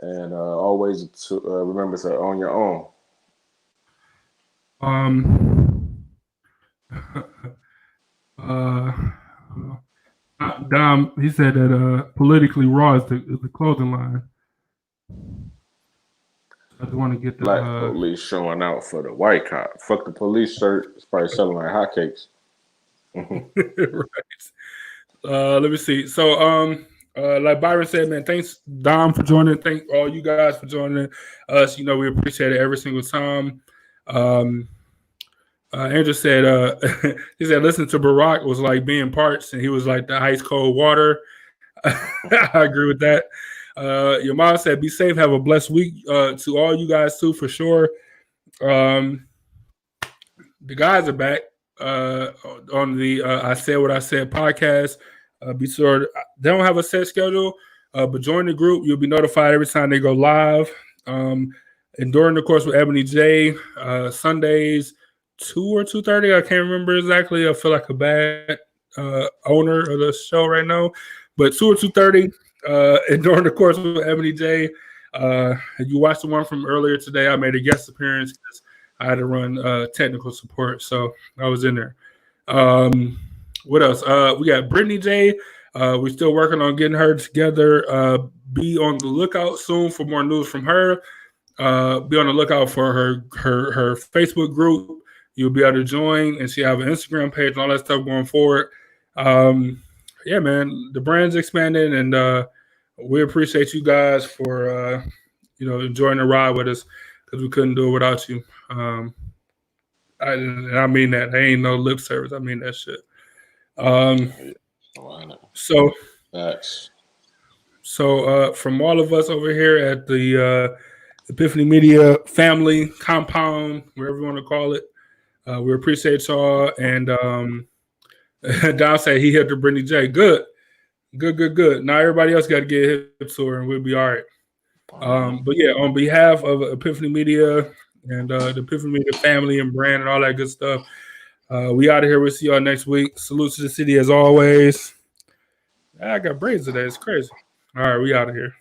and always to remember to own your own. Dom, he said that politically raw is the clothing line. I just want to get the Black police showing out for the white cop. Fuck the police shirt. It's probably selling like hotcakes. Right. Let me see. So, like Byron said, man, thanks Dom for joining. Thank all you guys for joining us. We appreciate it every single time. Andrew said, he said, listen to Barack was like being parched, and he was like the ice cold water. I agree with that. Your mom said, be safe, have a blessed week to all you guys too, for sure. The guys are back on the I Said What I Said podcast. Be sure they don't have a set schedule, but join the group. You'll be notified every time they go live. And during the course with Ebony J, Sundays, 2 or 2:30, I can't remember exactly. I feel like a bad owner of the show right now, but 2 or 2:30. And during the course with Ebony J, you watched the one from earlier today. I made a guest appearance because I had to run technical support, so I was in there. What else? We got Brittany J. We're still working on getting her together. Be on the lookout soon for more news from her. Be on the lookout for her Facebook group. You'll be able to join, and she have an Instagram page and all that stuff going forward. Yeah, man, the brand's expanding, and we appreciate you guys for enjoying the ride with us, because we couldn't do it without you. I mean that. I ain't no lip service. I mean that shit. So Facts. So from all of us over here at the Epiffany Media family compound, wherever you want to call it, we appreciate y'all. And Don said he hit to Brittany J. Good. Now everybody else got to get hip to her, and we'll be all right. But yeah, on behalf of Epiffany Media and the Epiffany Media family and brand and all that good stuff, we out of here. We'll see y'all next week. Salute to the city as always. I got braids today. It's crazy. All right, we out of here.